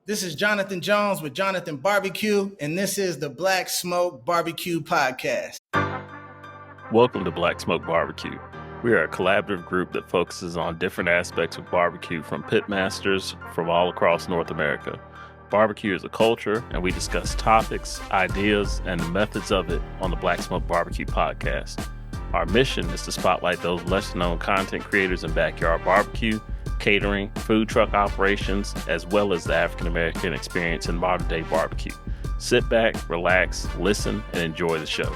This is Jonathan Jones with Jonathan Barbecue, and this is the Black Smoke Barbecue Podcast. Welcome to Black Smoke Barbecue. We are a collaborative group that focuses on different aspects of barbecue from pitmasters from all across North America. Barbecue is a culture, and we discuss topics, ideas, and the methods of it on the Black Smoke Barbecue Podcast. Our mission is to spotlight those lesser-known content creators in backyard barbecue, catering, food truck operations, as well as the African-American experience in modern-day barbecue. Sit back, relax, listen, and enjoy the show.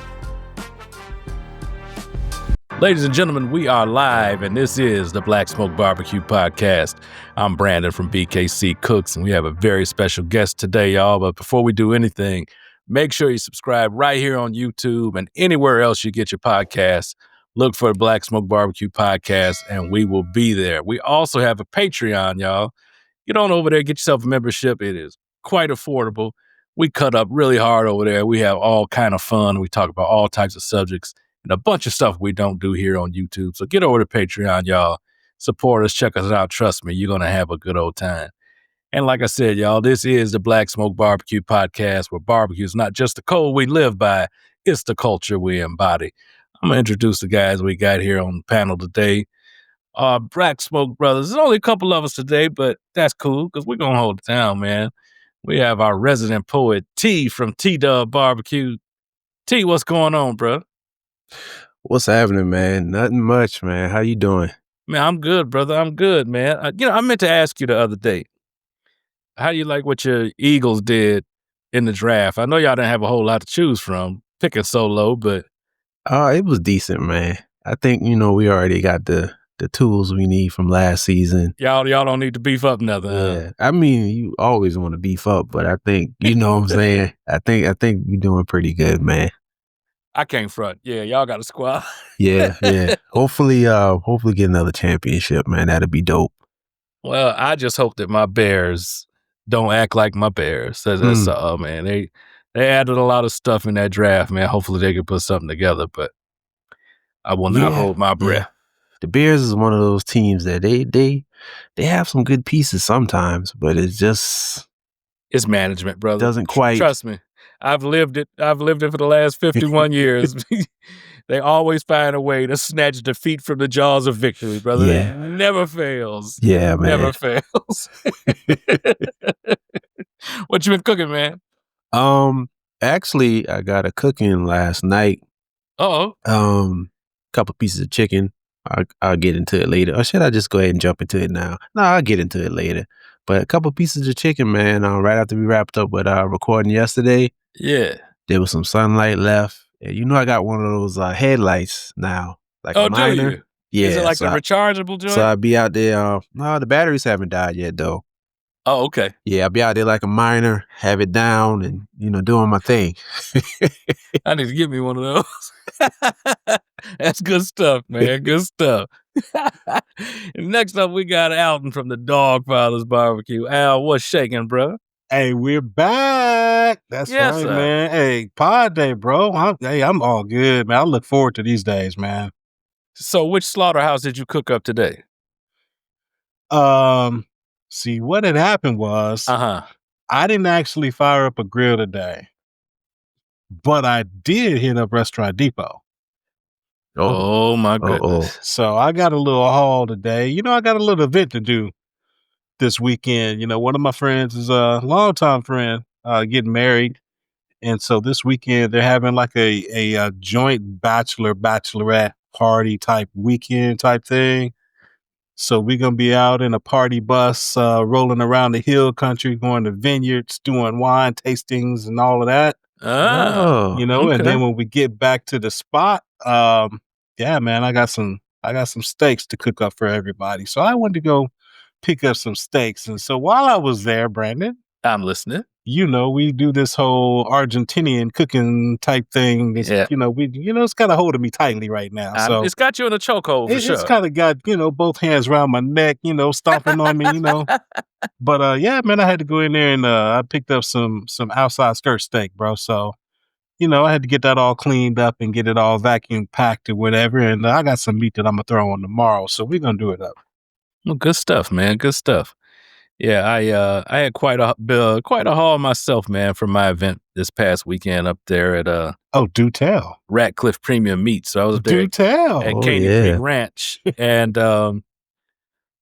Ladies and gentlemen, we are live, and this is the Black Smoke Barbecue Podcast. I'm Brandon from BKC Cooks, and we have a very special guest today, y'all. But before we do anything, make sure you subscribe right here on YouTube and anywhere else you get your podcasts. Look for the Black Smoke Barbecue Podcast, and we will be there. We also have a Patreon, y'all. Get on over there, get yourself a membership. It is quite affordable. We cut up really hard over there. We have all kind of fun. We talk about all types of subjects and a bunch of stuff we don't do here on YouTube. So get over to Patreon, y'all. Support us, check us out. Trust me, you're going to have a good old time. And like I said, y'all, this is the Black Smoke Barbecue Podcast, where barbecue is not just the code we live by, it's the culture we embody. I'm going to introduce the guys we got here on the panel today. Black Smoke Brothers. There's only a couple of us today, but that's cool because we're going to hold it down, man. We have our resident poet, Tee from T-Dub Barbecue. Tee, what's going on, bro? What's happening, man? Nothing much, man. How you doing? Man, I'm good, brother. I'm good, man. I meant to ask you the other day, how do you like what your Eagles did in the draft? I know y'all didn't have a whole lot to choose from, picking so low, but... It was decent, man. I think, we already got the tools we need from last season. Y'all don't need to beef up nothing. Yeah. I mean, you always want to beef up, but I think, you know what I'm saying? I think you're doing pretty good, man. I can't front. Yeah, y'all got a squad. Yeah. Hopefully get another championship, man. That'd be dope. Well, I just hope that my Bears don't act like my Bears. That's all, man. They added a lot of stuff in that draft, man. Hopefully they can put something together, but I will not hold my breath. Yeah. The Bears is one of those teams that they have some good pieces sometimes, but it's management, brother. Doesn't quite. Trust me. I've lived it for the last 51 years. They always find a way to snatch defeat from the jaws of victory, brother. Yeah. It never fails. Yeah, man. Never fails. What you been cooking, man? Actually, I got a cooking last night. Uh-oh. Couple pieces of chicken. I'll get into it later. Or should I just go ahead and jump into it now? No, I'll get into it later. But a couple pieces of chicken, man, right after we wrapped up with recording yesterday. Yeah. There was some sunlight left. And I got one of those headlights now. Like a miner. Do you? Yeah. Is it like a rechargeable joint? So I'll be out there. No, the batteries haven't died yet, though. Oh, okay. Yeah, I'll be out there like a miner, have it down, and, doing my thing. I need to get me one of those. That's good stuff, man. Good stuff. Next up, we got Alton from the Dog Fathers Barbecue. Al, what's shaking, bro? Hey, we're back. That's right, sir. man. Hey, pod day, bro. I'm all good, man. I look forward to these days, man. So which slaughterhouse did you cook up today? See, what had happened was I didn't actually fire up a grill today, but I did hit up Restaurant Depot. Oh my goodness. So I got a little haul today. I got a little event to do this weekend. One of my friends is a longtime friend getting married. And so this weekend they're having like a joint bachelorette party type weekend type thing. So we're going to be out in a party bus, rolling around the hill country, going to vineyards, doing wine tastings and all of that. Okay. And then when we get back to the spot, man, I got some steaks to cook up for everybody. So I wanted to go pick up some steaks. And so while I was there, Brandon, I'm listening. We do this whole Argentinian cooking type thing. It's, it's kind of holding me tightly right now. So it's got you in a chokehold for sure. It's kind of got, both hands around my neck, stomping on me, But man, I had to go in there and I picked up some outside skirt steak, bro. So, I had to get that all cleaned up and get it all vacuum packed or whatever. And I got some meat that I'm going to throw on tomorrow. So we're going to do it up. Well, good stuff, man. Good stuff. Yeah, I had quite a haul myself, man, from my event this past weekend up there at Oh, do tell. Ratcliffe Premium Meat. So I was there Do tell. at Oh, Caney Creek yeah. Ranch, and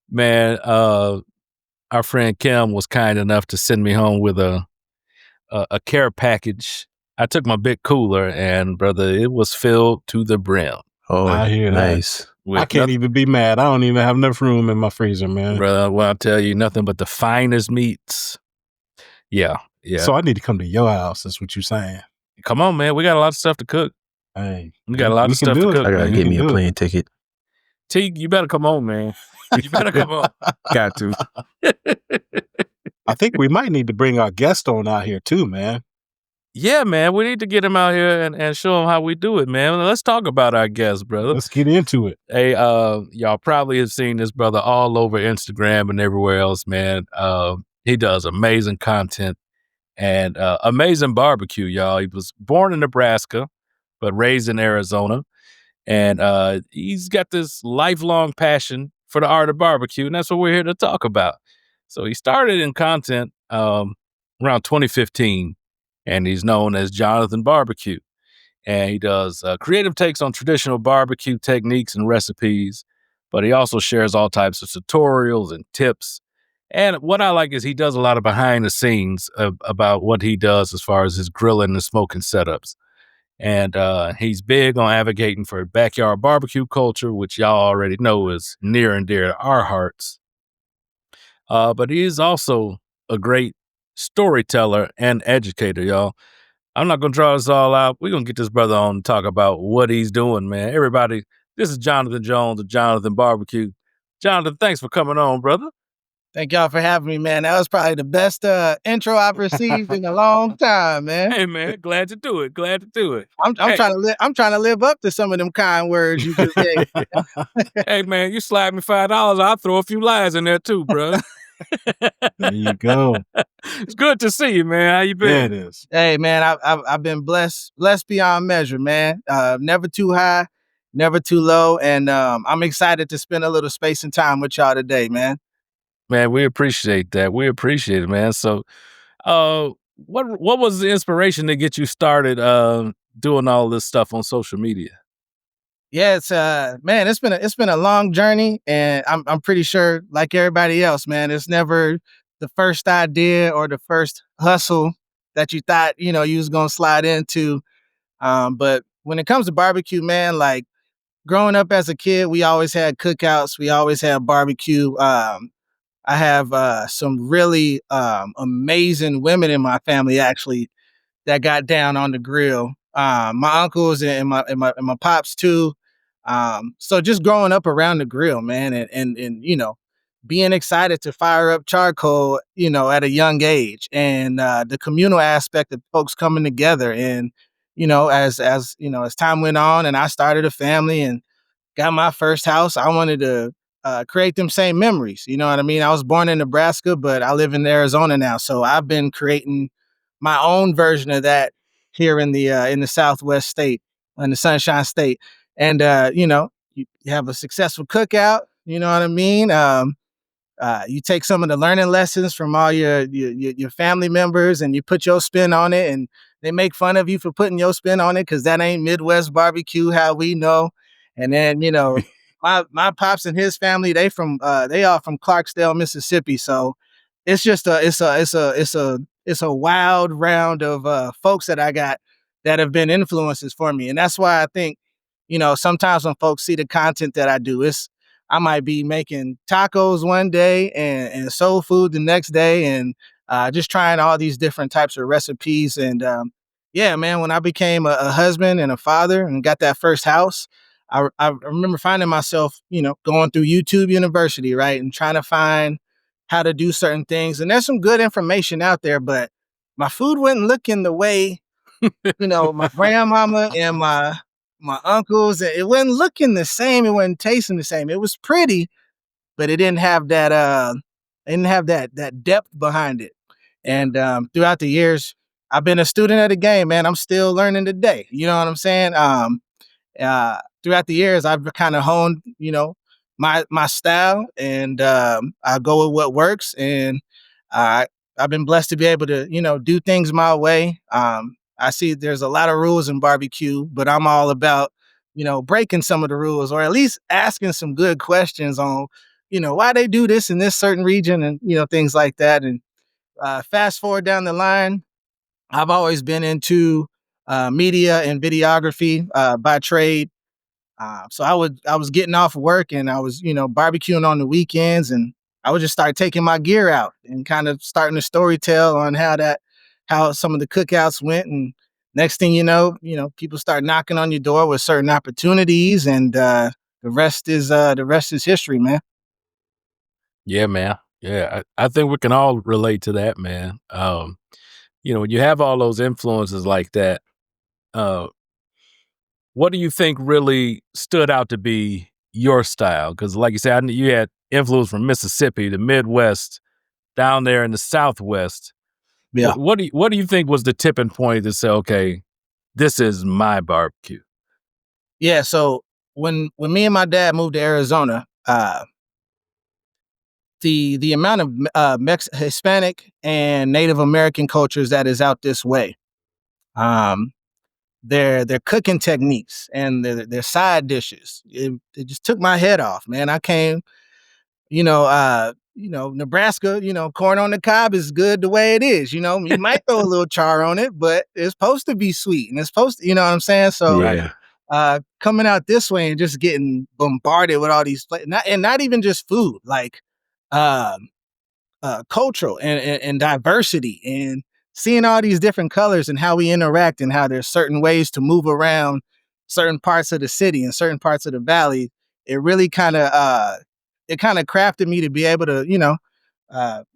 man, our friend Kim was kind enough to send me home with a care package. I took my big cooler, and brother, it was filled to the brim Oh, I hear that. nice. with I can't even be mad. I don't even have enough room in my freezer, man. brother. Well, I'll tell you nothing but the finest meats. Yeah. So I need to come to your house. That's what you're saying. Come on, man. We got a lot of stuff to cook. Hey, We got a lot we of can stuff do to it. cook, I gotta man. get can me a do it. plane ticket. T, you better come on, man. You better come on. Got to. I think we might need to bring our guest on out here too, man. Yeah, man. We need to get him out here and show him how we do it, man. Let's talk about our guest, brother. Let's get into it. Hey, y'all probably have seen this brother all over Instagram and everywhere else, man. He does amazing content and amazing barbecue, y'all. He was born in Nebraska, but raised in Arizona. And he's got this lifelong passion for the art of barbecue, and that's what we're here to talk about. So he started in content around 2015, and he's known as Jonathan Barbecue. And he does creative takes on traditional barbecue techniques and recipes, but he also shares all types of tutorials and tips. And what I like is he does a lot of behind the scenes about what he does as far as his grilling and smoking setups. And he's big on advocating for backyard barbecue culture, which y'all already know is near and dear to our hearts. But he is also a great storyteller and educator, y'all. I'm not going to draw this all out. We're going to get this brother on and talk about what he's doing, man. Everybody, this is Jonathan Jones of Jonathan Barbecue. Jonathan, thanks for coming on, brother. Thank y'all for having me, man. That was probably the best intro I've received in a long time, man. Hey, man, glad to do it. Glad to do it. I'm Hey. trying to live up to some of them kind words you just gave. Hey, man, you slide me $5, I'll throw a few lies in there too, bro. There you go. It's good to see you, man. How you been? Yeah, it is. Hey, man, I've been blessed beyond measure, man. Never too high, never too low, and I'm excited to spend a little space and time with y'all today, man. Man, we appreciate that. We appreciate it, man. So, what was the inspiration to get you started doing all this stuff on social media? Yeah, it's man, it's been a long journey, and I'm pretty sure, like everybody else, man, it's never the first idea or the first hustle that you thought you was gonna slide into. But when it comes to barbecue, man, like growing up as a kid, we always had cookouts, we always had barbecue. I have some really amazing women in my family actually that got down on the grill. My uncles and my pops too. So just growing up around the grill, man, and being excited to fire up charcoal, at a young age, and the communal aspect of folks coming together, and as time went on, and I started a family and got my first house, I wanted to create them same memories. You know what I mean? I was born in Nebraska, but I live in Arizona now, so I've been creating my own version of that here in the Southwest state, in the Sunshine State. And you have a successful cookout. You know what I mean? You take some of the learning lessons from all your family members, and you put your spin on it, and they make fun of you for putting your spin on it because that ain't Midwest barbecue how we know. And then my pops and his family, they are from Clarksdale, Mississippi. So it's a wild round of folks that I got that have been influences for me, and that's why I think sometimes when folks see the content that I do, I might be making tacos one day and soul food the next day, and just trying all these different types of recipes. And yeah, man, when I became a husband and a father and got that first house, I remember finding myself, going through YouTube University, right, and trying to find how to do certain things. And there's some good information out there, but my food wasn't looking the way, my grandmama and my uncles. It wasn't looking the same. It wasn't tasting the same. It was pretty, but it didn't have that that depth behind it. And throughout the years, I've been a student of the game, man. I'm still learning today. You know what I'm saying? Throughout the years, I've kind of honed, my style, and I go with what works. And I I've been blessed to be able to, do things my way. I see there's a lot of rules in barbecue, but I'm all about, breaking some of the rules or at least asking some good questions on, why they do this in this certain region and, things like that. And fast forward down the line, I've always been into media and videography by trade. So I was getting off work and I was, barbecuing on the weekends, and I would just start taking my gear out and kind of starting to story tell on how some of the cookouts went. And next thing people start knocking on your door with certain opportunities, and the rest is history, man. Yeah, man. Yeah, I think we can all relate to that, man. When you have all those influences like that, uh, what do you think really stood out to be your style? Because, like you said, you had influence from Mississippi, the Midwest, down there in the Southwest. Yeah. What do you think was the tipping point to say, okay, this is my barbecue? Yeah. So when me and my dad moved to Arizona, the amount of Hispanic and Native American cultures that is out this way, um, their cooking techniques and their side dishes, it just took my head off, man. I came, Nebraska, corn on the cob is good the way it is. You might throw a little char on it, but it's supposed to be sweet and it's supposed to, you know what I'm saying? So Yeah. coming out this way and just getting bombarded with all these, not even just food, like um, cultural and diversity, and seeing all these different colors and how we interact and how there's certain ways to move around certain parts of the city and certain parts of the valley. It really kind of crafted me to be able to,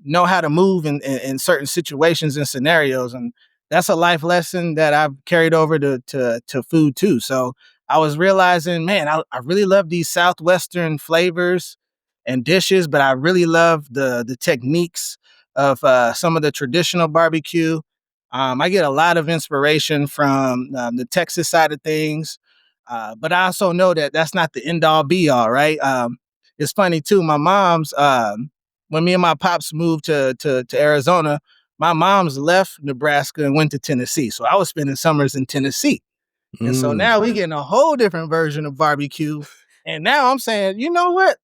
know how to move in certain situations and scenarios. And that's a life lesson that I've carried over to food too. So I was realizing, man, I really love these Southwestern flavors and dishes, but I really love the techniques of some of the traditional barbecue. I get a lot of inspiration from the Texas side of things, but I also know that that's not the end all be all, right? It's funny too. My mom's when me and my pops moved to Arizona, my mom's left Nebraska and went to Tennessee. So I was spending summers in Tennessee. And so now we getting a whole different version of barbecue. And now I'm saying, you know what?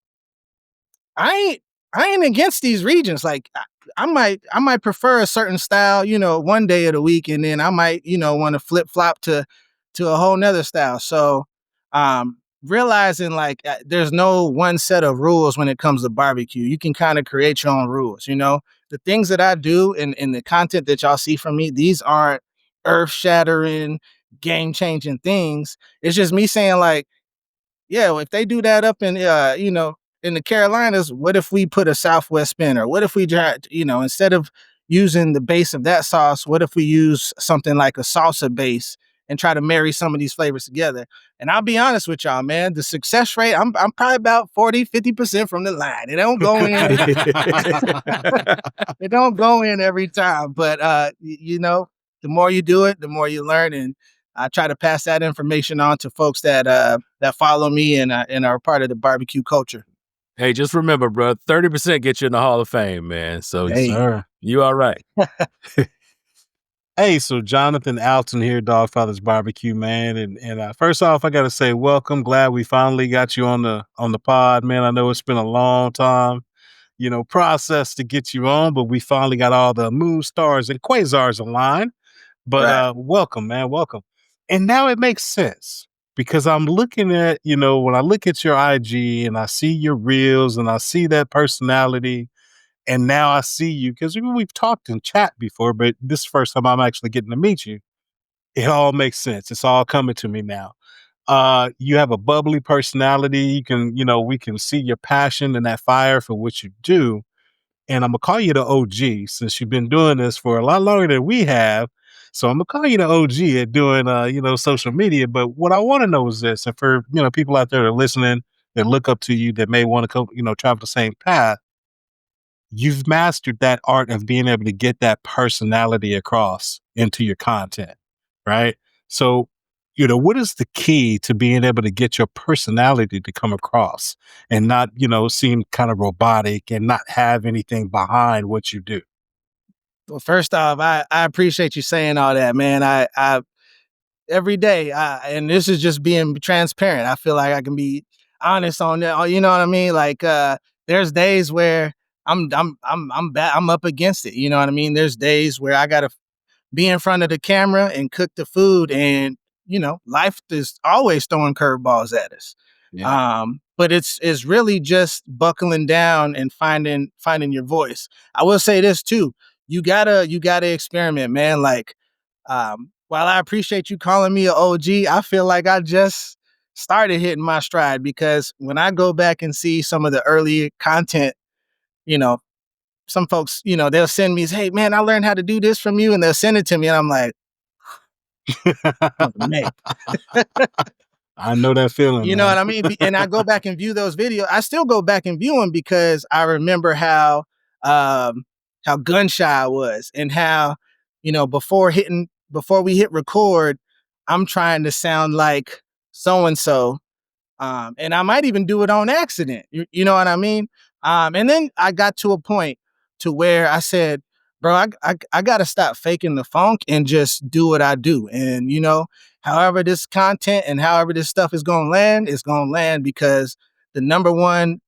I ain't I ain't against these regions. Like I might prefer a certain style, one day of the week, and then I might, want to flip flop to a whole nother style. So realizing like there's no one set of rules when it comes to barbecue. You can kind of create your own rules, The things that I do and the content that y'all see from me, these aren't earth shattering, game changing things. It's just me saying like, yeah, well, if they do that up in in the Carolinas, what if we put a Southwest spin? Or what if we try, instead of using the base of that sauce, what if we use something like a salsa base and try to marry some of these flavors together? And I'll be honest with y'all, man, the success rate, I'm probably about 40-50% from the line. It don't go in. It don't go in every time. But the more you do it, the more you learn. And I try to pass that information on to folks that follow me and are part of the barbecue culture. Hey, just remember, bro, 30% get you in the Hall of Fame, man. So Sir. you all right. Hey, so Jonathan Alton here, Dogfather's Barbecue, man. And first off, I gotta say, welcome. Glad we finally got you on the pod, man. I know it's been a long time, process to get you on, but we finally got all the moon stars and quasars aligned. But Right. welcome, man, welcome. And now it makes sense because I'm looking at, when I look at your IG and I see your reels and I see that personality, and now I see you because we've talked in chat before, but this is the first time I'm actually getting to meet you. It all makes sense. It's all coming to me now. You have a bubbly personality. You can, we can see your passion and that fire for what you do. And I'm gonna call you the OG since you've been doing this for a lot longer than we have. So I'm gonna call you the OG at doing, social media. But what I want to know is this, and for people out there that are listening that look up to you that may want to come, travel the same path. You've mastered that art of being able to get that personality across into your content, right? So, what is the key to being able to get your personality to come across and not, seem kind of robotic and not have anything behind what you do? Well, first off, I appreciate you saying all that, man. I every day, and this is just being transparent. I feel like I can be honest on that. You know what I mean? Like, there's days where I'm up against it. You know what I mean? There's days where I gotta be in front of the camera and cook the food, and life is always throwing curveballs at us. But it's really just buckling down and finding your voice. I will say this too. You gotta experiment, man. Like, while I appreciate you calling me an OG, I feel like I just started hitting my stride, because when I go back and see some of the early content, you know, some folks, they'll send me, "Hey man, I learned how to do this from you," and they'll send it to me, and I'm like, "Oh, man." I know that feeling, You know man. what I mean? And I go back and view those videos. I still go back and view them, because I remember um, how gun shy I was, and how, before we hit record, I'm trying to sound like so and so, and I might even do it on accident. You know what I mean? And then I got to a point to where I said, "Bro, I got to stop faking the funk and just do what I do." And however this content and however this stuff is going to land, it's going to land, because the number one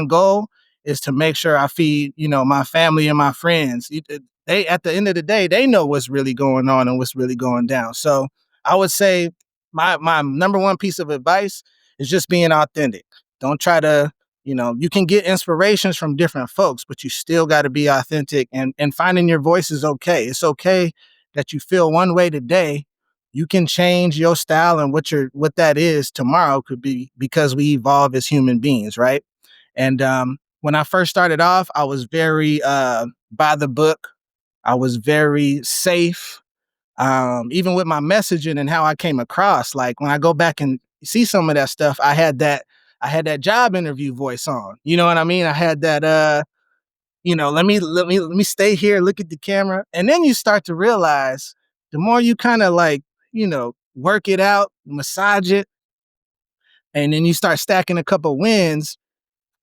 goal is to make sure I feed my family and my friends. They, at the end of the day, they know what's really going on and what's really going down. So I would say my number one piece of advice is just being authentic. Don't try to, you can get inspirations from different folks, but you still got to be authentic, and finding your voice is okay. It's okay that you feel one way today. You can change your style, and what that is tomorrow could be, because we evolve as human beings, right? And when I first started off, I was very by the book. I was very safe, even with my messaging and how I came across. Like, when I go back and see some of that stuff, I had that job interview voice on. You know what I mean? I had that let me stay here, look at the camera. And then you start to realize, the more you kind of like, work it out, massage it, and then you start stacking a couple wins,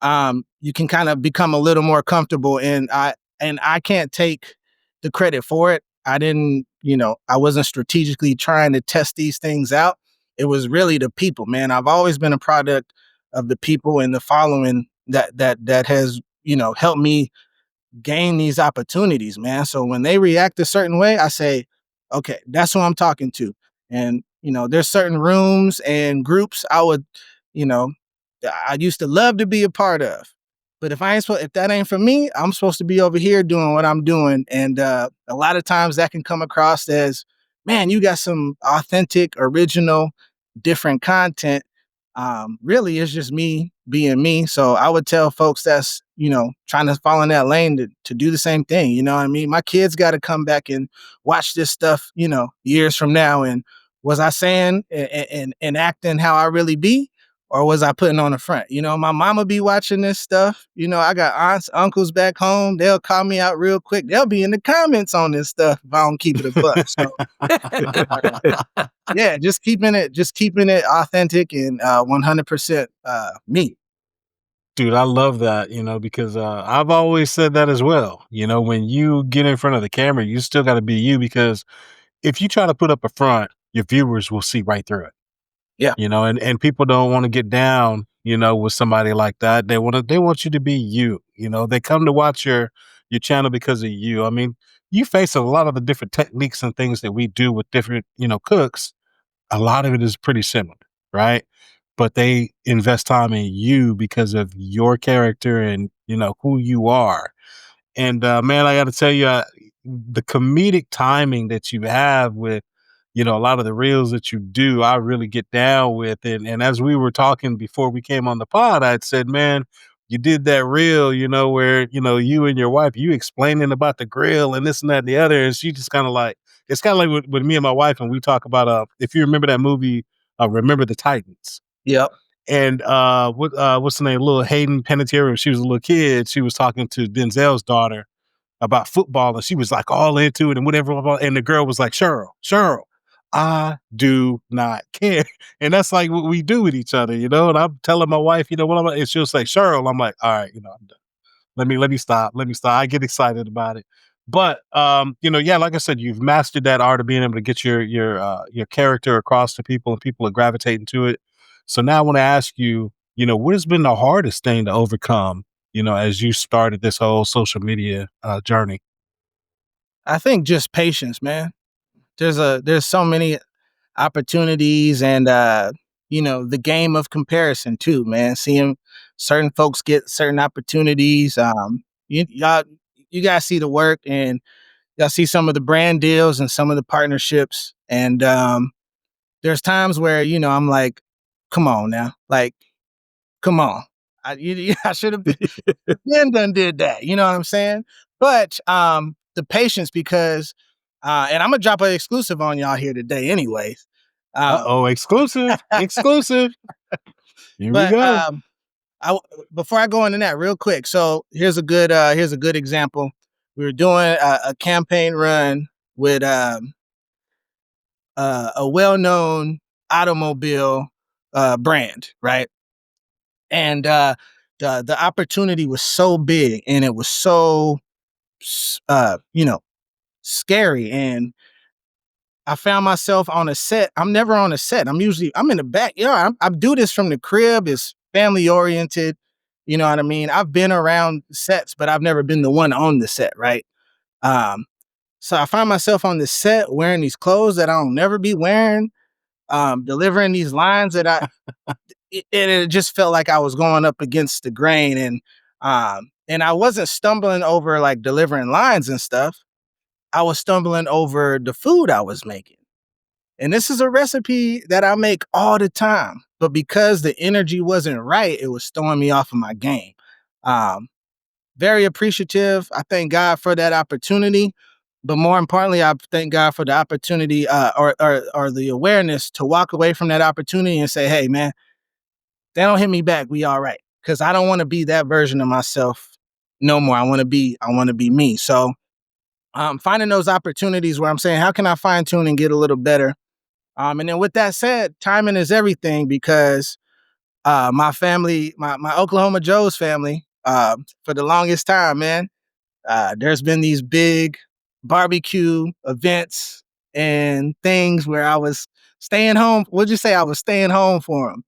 you can kind of become a little more comfortable. And I can't take the credit for it. I didn't, I wasn't strategically trying to test these things out. It was really the people, man. I've always been a product of the people and the following that has, helped me gain these opportunities, man. So when they react a certain way, I say, okay, that's who I'm talking to. And, there's certain rooms and groups you know, I used to love to be a part of. But if that ain't for me, I'm supposed to be over here doing what I'm doing. And a lot of times that can come across as, man, you got some authentic, original, different content. Really, it's just me being me. So I would tell folks that's, trying to fall in that lane to do the same thing. You know what I mean? My kids got to come back and watch this stuff, years from now. And was I saying and acting how I really be? Or was I putting on the front? My mama be watching this stuff. I got aunts, uncles back home. They'll call me out real quick. They'll be in the comments on this stuff if I don't keep it a buck. So yeah, just keeping it authentic and 100% me. Dude, I love that, because I've always said that as well. When you get in front of the camera, you still got to be you, because if you try to put up a front, your viewers will see right through it. Yeah. And people don't want to get down, with somebody like that. They want you to be you. They come to watch your channel because of you. I mean, you face a lot of the different techniques and things that we do with different, cooks. A lot of it is pretty similar, right? But they invest time in you because of your character and, who you are. And man, I got to tell you, the comedic timing that you have with, a lot of the reels that you do, I really get down with. And as we were talking before we came on the pod, I'd said, man, you did that reel, where, you and your wife, you explaining about the grill and this and that and the other. And she just kind of like, it's kind of like with me and my wife, and we talk about, if you remember that movie, Remember the Titans. Yep. And what's the name? Little Hayden Panettiere, when she was a little kid, she was talking to Denzel's daughter about football, and she was like all into it and whatever. And the girl was like, Cheryl, I do not care. And that's like what we do with each other, And I'm telling my wife, what I'm like, and she'll say, Cheryl. I'm like, all right, I'm done. Let me stop. I get excited about it. But yeah, like I said, you've mastered that art of being able to get your character across to people, and people are gravitating to it. So now I want to ask you, what has been the hardest thing to overcome, as you started this whole social media journey? I think just patience, man. There's so many opportunities and the game of comparison too, man. Seeing certain folks get certain opportunities. You guys see the work and y'all see some of the brand deals and some of the partnerships. And there's times where, I'm like, come on now. Like, come on. I should have been done did that. You know what I'm saying? But the patience because and I'm gonna drop an exclusive on y'all here today anyways. Exclusive, exclusive. Here we But go. I before I go into that real quick. So here's a good example. We were doing a campaign run with a well-known automobile brand, right? And the opportunity was so big and it was so scary. And I found myself on a set. I'm never on a set. I'm in the backyard. I do this from the crib. It's family oriented. You know what I mean? I've been around sets, but I've never been the one on the set, right? Um, so I find myself on the set wearing these clothes that I'll never be wearing, delivering these lines that and it just felt like I was going up against the grain, and I wasn't stumbling over like delivering lines and stuff. I was stumbling over the food I was making. And this is a recipe that I make all the time. But because the energy wasn't right, it was throwing me off of my game. Um, Very appreciative. I thank God for that opportunity. But more importantly, I thank God for the opportunity or the awareness to walk away from that opportunity and say, hey, man, they don't hit me back. We all right. Because I don't want to be that version of myself no more. I want to be me. So finding those opportunities where I'm saying, how can I fine tune and get a little better? And then with that said, timing is everything because my family, my Oklahoma Joe's family, for the longest time, man, there's been these big barbecue events and things where I was staying home. What'd you say? I was staying home for them.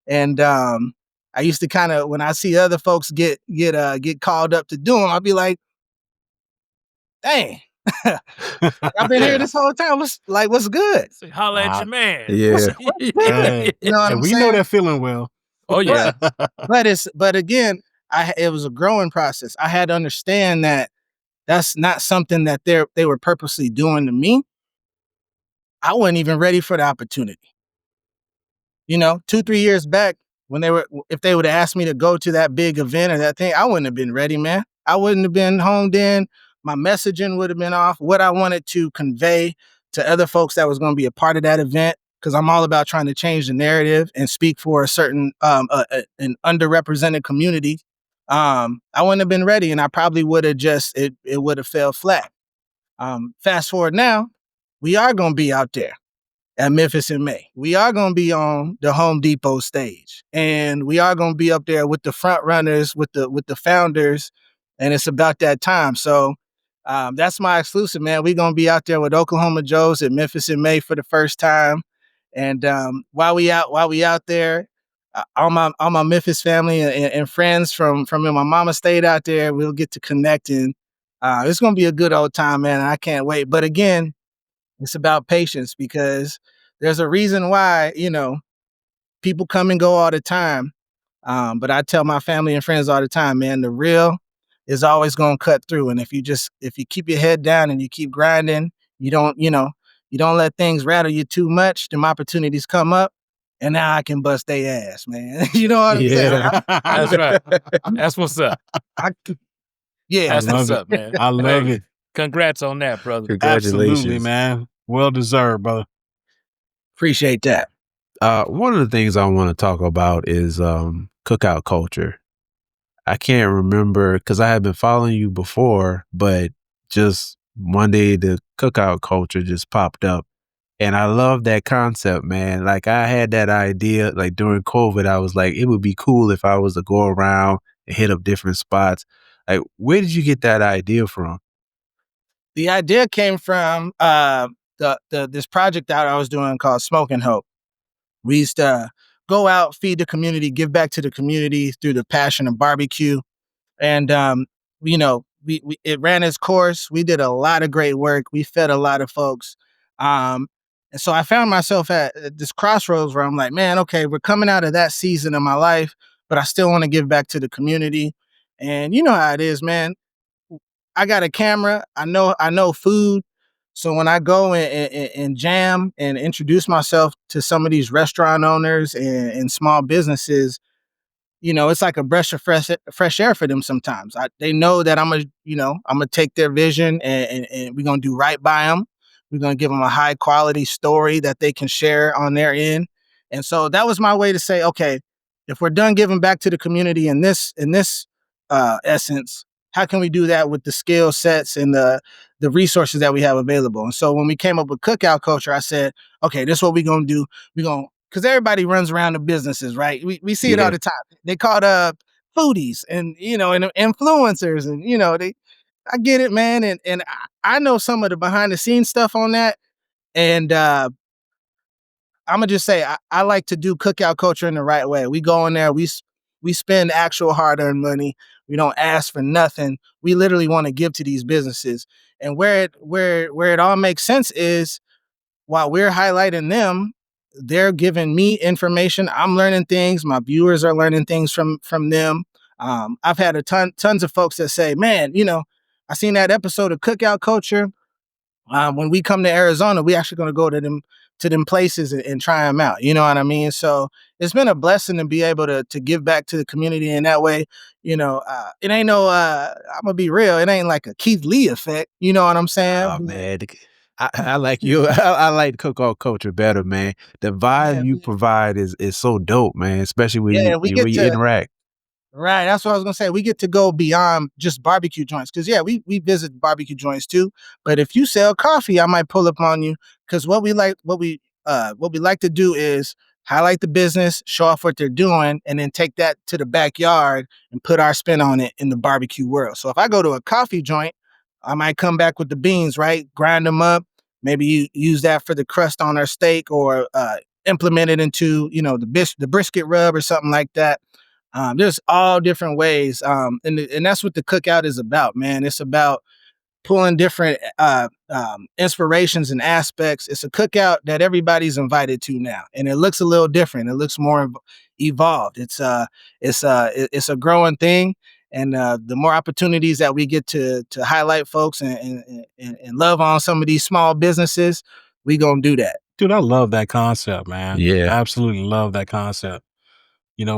And I used to kind of, when I see other folks get called up to do them, I'd be like, dang. I've been here this whole time. What's good? Say, holla at your man. Yeah. Hey, You know what and I'm we saying? know that feeling well. Oh yeah. But again, it was a growing process. I had to understand that that's not something that they were purposely doing to me. I wasn't even ready for the opportunity. 2-3 years back when if they would have asked me to go to that big event or that thing, I wouldn't have been ready, man. I wouldn't have been honed in. My messaging would have been off. What I wanted to convey to other folks that was going to be a part of that event, because I'm all about trying to change the narrative and speak for a certain an underrepresented community. I wouldn't have been ready, and I probably would have it would have fell flat. Fast forward now, we are going to be out there at Memphis in May. We are going to be on the Home Depot stage, and we are going to be up there with the front runners, with the founders, and it's about that time. So that's my exclusive, man. We're going to be out there with Oklahoma Joe's at Memphis in May for the first time. And while we out there, all my Memphis family and friends from when my mama stayed out there, we'll get to connect, and it's going to be a good old time, man. I can't wait. But again, it's about patience because there's a reason why, people come and go all the time. But I tell my family and friends all the time, man, the real is always going to cut through. And if you keep your head down and you keep grinding, you don't let things rattle you too much, them opportunities come up and now I can bust their ass, man. You know what I'm saying? Yeah. That's right. That's what's up. Yeah. That's what's up, man. I love it. Congrats on that, brother. Congratulations. Absolutely, man. Well deserved, brother. Appreciate that. One of the things I want to talk about is cookout culture. I can't remember because I had been following you before, but just one day the cookout culture just popped up. And I love that concept, man. Like I had that idea, like during COVID, I was like, it would be cool if I was to go around and hit up different spots. Like, where did you get that idea from? The idea came from this project that I was doing called Smoke and Hope. We used to go out, feed the community, give back to the community through the passion of barbecue. And we it ran its course. We did a lot of great work. We fed a lot of folks. Um, and so I found myself at this crossroads where I'm like, man, okay, we're coming out of that season of my life, but I still want to give back to the community. And you know how it is, man. I got a camera. I know food. So when I go and jam and introduce myself to some of these restaurant owners and small businesses, it's like a breath of fresh air for them sometimes. They know that I'm gonna take their vision and we're gonna do right by them. We're gonna give them a high quality story that they can share on their end. And so that was my way to say, okay, if we're done giving back to the community in this essence, how can we do that with the skill sets and the resources that we have available? And so when we came up with Cookout Culture, I said, okay, this is what we're gonna do. We're gonna because everybody runs around the businesses, right? We see it all Yeah. the time. They called foodies and and influencers and they I get it, man. And I know some of the behind the scenes stuff on that. And I'm gonna just say I like to do Cookout Culture in the right way. We go in there, we spend actual hard earned money. We don't ask for nothing. We literally want to give to these businesses. And where it all makes sense is while we're highlighting them, they're giving me information. I'm learning things. My viewers are learning things from them. I've had tons of folks that say, "Man, I seen that episode of Cookout Culture. When we come to Arizona, we actually going to go to them places and try them out." You know what I mean? So it's been a blessing to be able to give back to the community in that way. It ain't no. I'm gonna be real. It ain't like a Keith Lee effect. You know what I'm saying? Oh man, I like you. I like cookout culture better, man. The Yeah, vibe you provide is so dope, man. Especially when yeah. you We when get you to interact. Right, that's what I was gonna say. We get to go beyond just barbecue joints because yeah, we visit barbecue joints too. But if you sell coffee, I might pull up on you because what we like to do is highlight the business, show off what they're doing, and then take that to the backyard and put our spin on it in the barbecue world. So if I go to a coffee joint, I might come back with the beans, right? Grind them up, maybe you use that for the crust on our steak or implement it into the brisket rub or something like that. There's all different ways, and that's what the cookout is about, man. It's about pulling different inspirations and aspects. It's a cookout that everybody's invited to now, and it looks a little different. It looks more evolved. It's a growing thing, and the more opportunities that we get to highlight folks and love on some of these small businesses, we gonna do that. Dude, I love that concept, man. Yeah. Absolutely love that concept.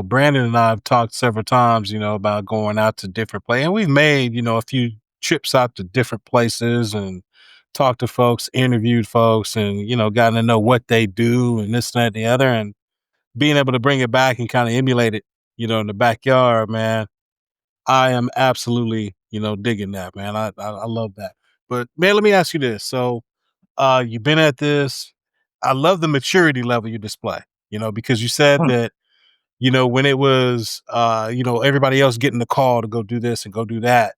Brandon and I have talked several times, about going out to different places. And we've made, a few trips out to different places and talked to folks, interviewed folks, and, gotten to know what they do and this, that, and the other. And being able to bring it back and kind of emulate it, in the backyard, man. I am absolutely, digging that, man. I love that. But man, let me ask you this. So you've been at this. I love the maturity level you display, because you said Hmm. that when it was, everybody else getting the call to go do this and go do that,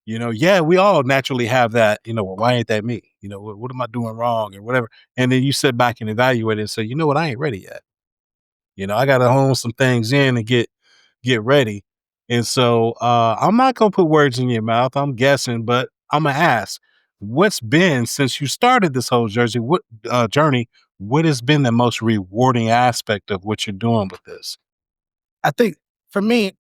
yeah, we all naturally have that, well, why ain't that me? What am I doing wrong or whatever? And then you sit back and evaluate it and say, you know what, I ain't ready yet. I got to hone some things in and get ready. And so I'm not going to put words in your mouth. I'm guessing, but I'm going to ask, what's been since you started this whole journey, what has been the most rewarding aspect of what you're doing with this? I think for me,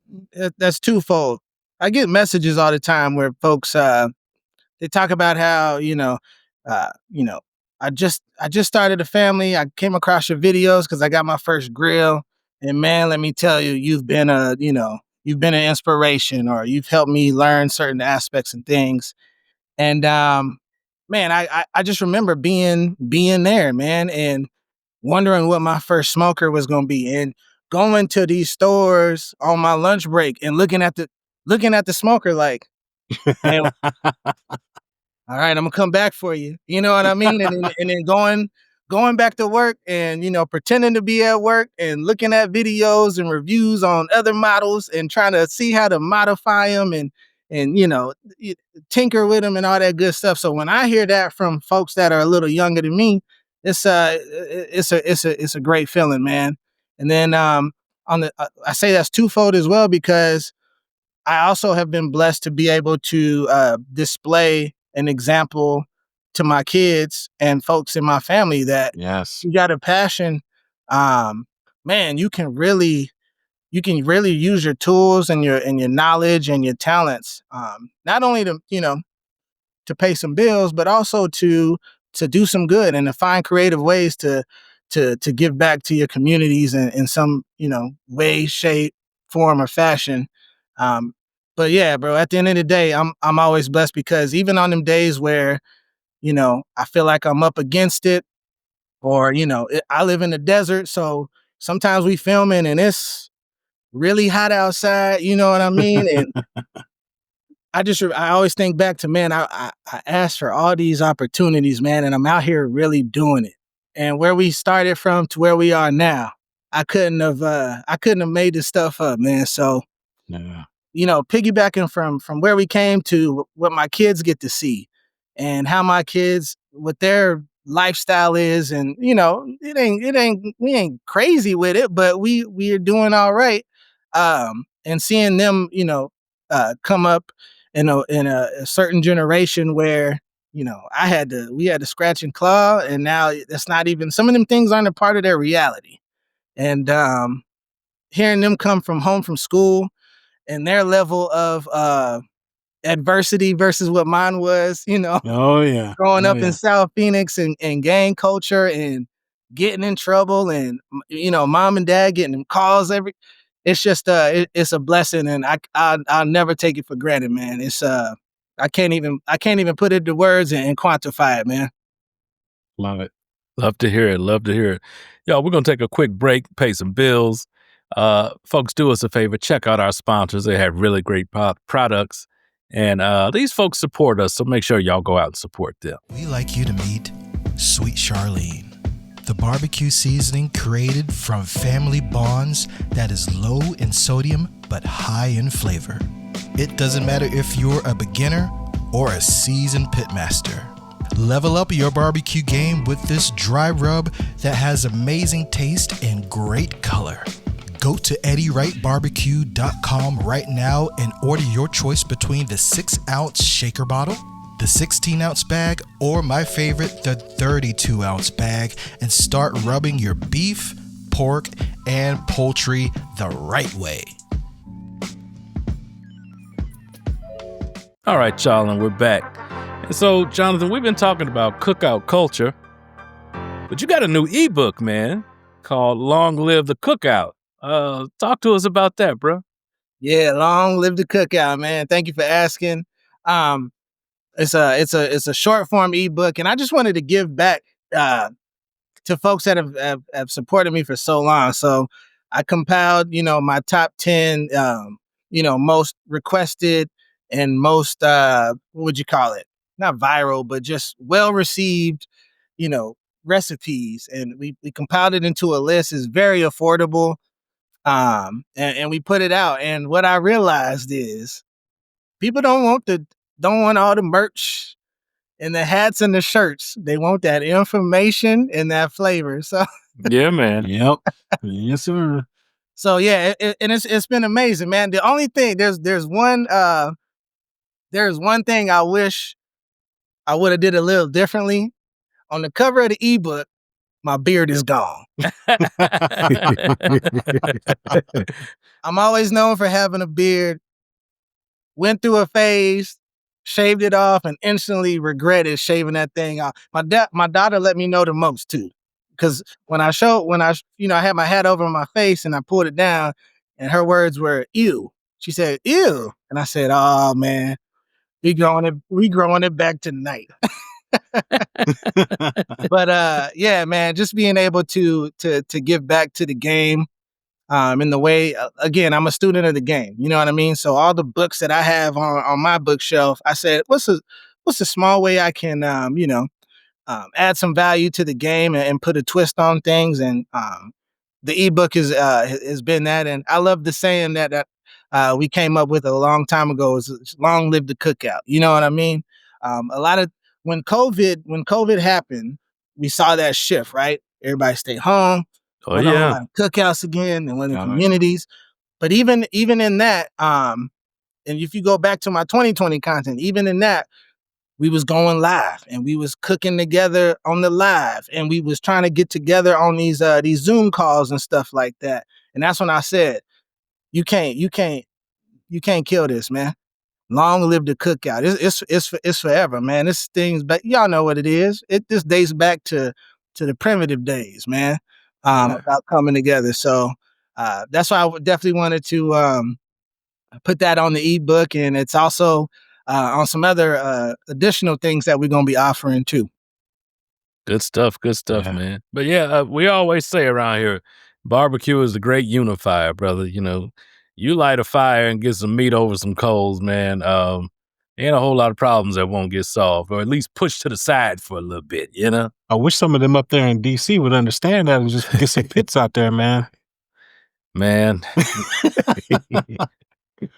that's twofold. I get messages all the time where folks they talk about how uh, you know I just started a family. I came across your videos because I got my first grill, and man, let me tell you, you've been an inspiration, or you've helped me learn certain aspects and things. And man, I just remember being there, man, and wondering what my first smoker was going to be and going to these stores on my lunch break and looking at the smoker like, man, all right, I'm gonna come back for you. You know what I mean? And then going back to work and pretending to be at work and looking at videos and reviews on other models and trying to see how to modify them and tinker with them and all that good stuff. So when I hear that from folks that are a little younger than me, it's a great feeling, man. And then I say that's twofold as well, because I also have been blessed to be able to display an example to my kids and folks in my family that Yes. you got a passion. Man, you can really use your tools and your knowledge and your talents, not only to pay some bills, but also to do some good and to find creative ways to give back to your communities in some way, shape, form, or fashion. Um, but yeah, bro, at the end of the day, I'm always blessed, because even on them days where I feel like I'm up against it, or I live in the desert, so sometimes we filming and it's really hot outside, you know what I mean? And I always think back to, man, I asked for all these opportunities, man, and I'm out here really doing it. And where we started from to where we are now, I couldn't have made this stuff up, man. So Yeah. piggybacking from where we came to what my kids get to see, and how my kids, what their lifestyle is, and we ain't crazy with it, but we are doing all right. And seeing them, come up in a certain generation where we had to scratch and claw, and now that's not even, some of them things aren't a part of their reality. And hearing them come from home from school, and their level of adversity versus what mine was, Oh yeah. growing Oh up in yeah. South Phoenix, and gang culture, and getting in trouble, and mom and dad getting them calls it's just it's a blessing, and I'll never take it for granted, man. It's I can't even put it into words and quantify it, man. Love it. Love to hear it. Love to hear it. Y'all, we're going to take a quick break, pay some bills. Folks, do us a favor. Check out our sponsors. They have really great products. And these folks support us, so make sure y'all go out and support them. We like you to meet Sweet Charlene, the barbecue seasoning created from family bonds that is low in sodium but high in flavor. It doesn't matter if you're a beginner or a seasoned pitmaster. Level up your barbecue game with this dry rub that has amazing taste and great color. Go to eddierightbarbecue.com right now and order your choice between the 6-ounce shaker bottle, the 16-ounce bag, or my favorite, the 32-ounce bag, and start rubbing your beef, pork, and poultry the right way. All right, y'all, and we're back. And so, Jonathan, we've been talking about cookout culture, but you got a new ebook, man, called Long Live the Cookout. Talk to us about that, bro. Yeah, long live the cookout, man. Thank you for asking. It's a short form ebook, and I just wanted to give back to folks that have supported me for so long. So I compiled, my top 10, most requested and most what would you call it? Not viral, but just well received, recipes, and we compiled it into a list. It's very affordable. And we put it out, and what I realized is people don't want all the merch and the hats and the shirts. They want that information and that flavor. So Yeah, man. Yep. Yes, sir. so yeah, and it's been amazing, man. The only thing, there's one thing I wish I would have did a little differently. On the cover of the ebook, my beard is gone. I'm always known for having a beard. Went through a phase, shaved it off, and instantly regretted shaving that thing off. My daughter let me know the most too, because when I had my hat over my face and I pulled it down, and her words were "ew." She said "ew," and I said, "Oh man, we growing it back tonight." But yeah, man, just being able to give back to the game. In the way, again, I'm a student of the game. You know what I mean? So all the books that I have on my bookshelf, I said, what's a small way I can, add some value to the game, and put a twist on things. And the ebook has been that. And I love the saying that we came up with a long time ago is long live the cookout. You know what I mean? A lot of when COVID happened, we saw that shift, right? Everybody stay home, Oh went a whole yeah. lot of cookouts again and went in Got it. communities. But even in that, and if you go back to my 2020 content, even in that, we was going live and we was cooking together on the live and we was trying to get together on these Zoom calls and stuff like that. And that's when I said, you can't kill this, man. Long live the cookout. It's forever, man. This thing's back. Y'all know what it is. This dates back to the primitive days, man. About coming together. So that's why I definitely wanted to put that on the ebook, and it's also on some other additional things that we're gonna be offering too. Good stuff, Yeah. man. But yeah, we always say around here, barbecue is a great unifier, brother. You know, you light a fire and get some meat over some coals, man. Ain't a whole lot of problems that won't get solved, or at least pushed to the side for a little bit, you know? I wish some of them up there in DC would understand that and just get some pits out there, man. Man.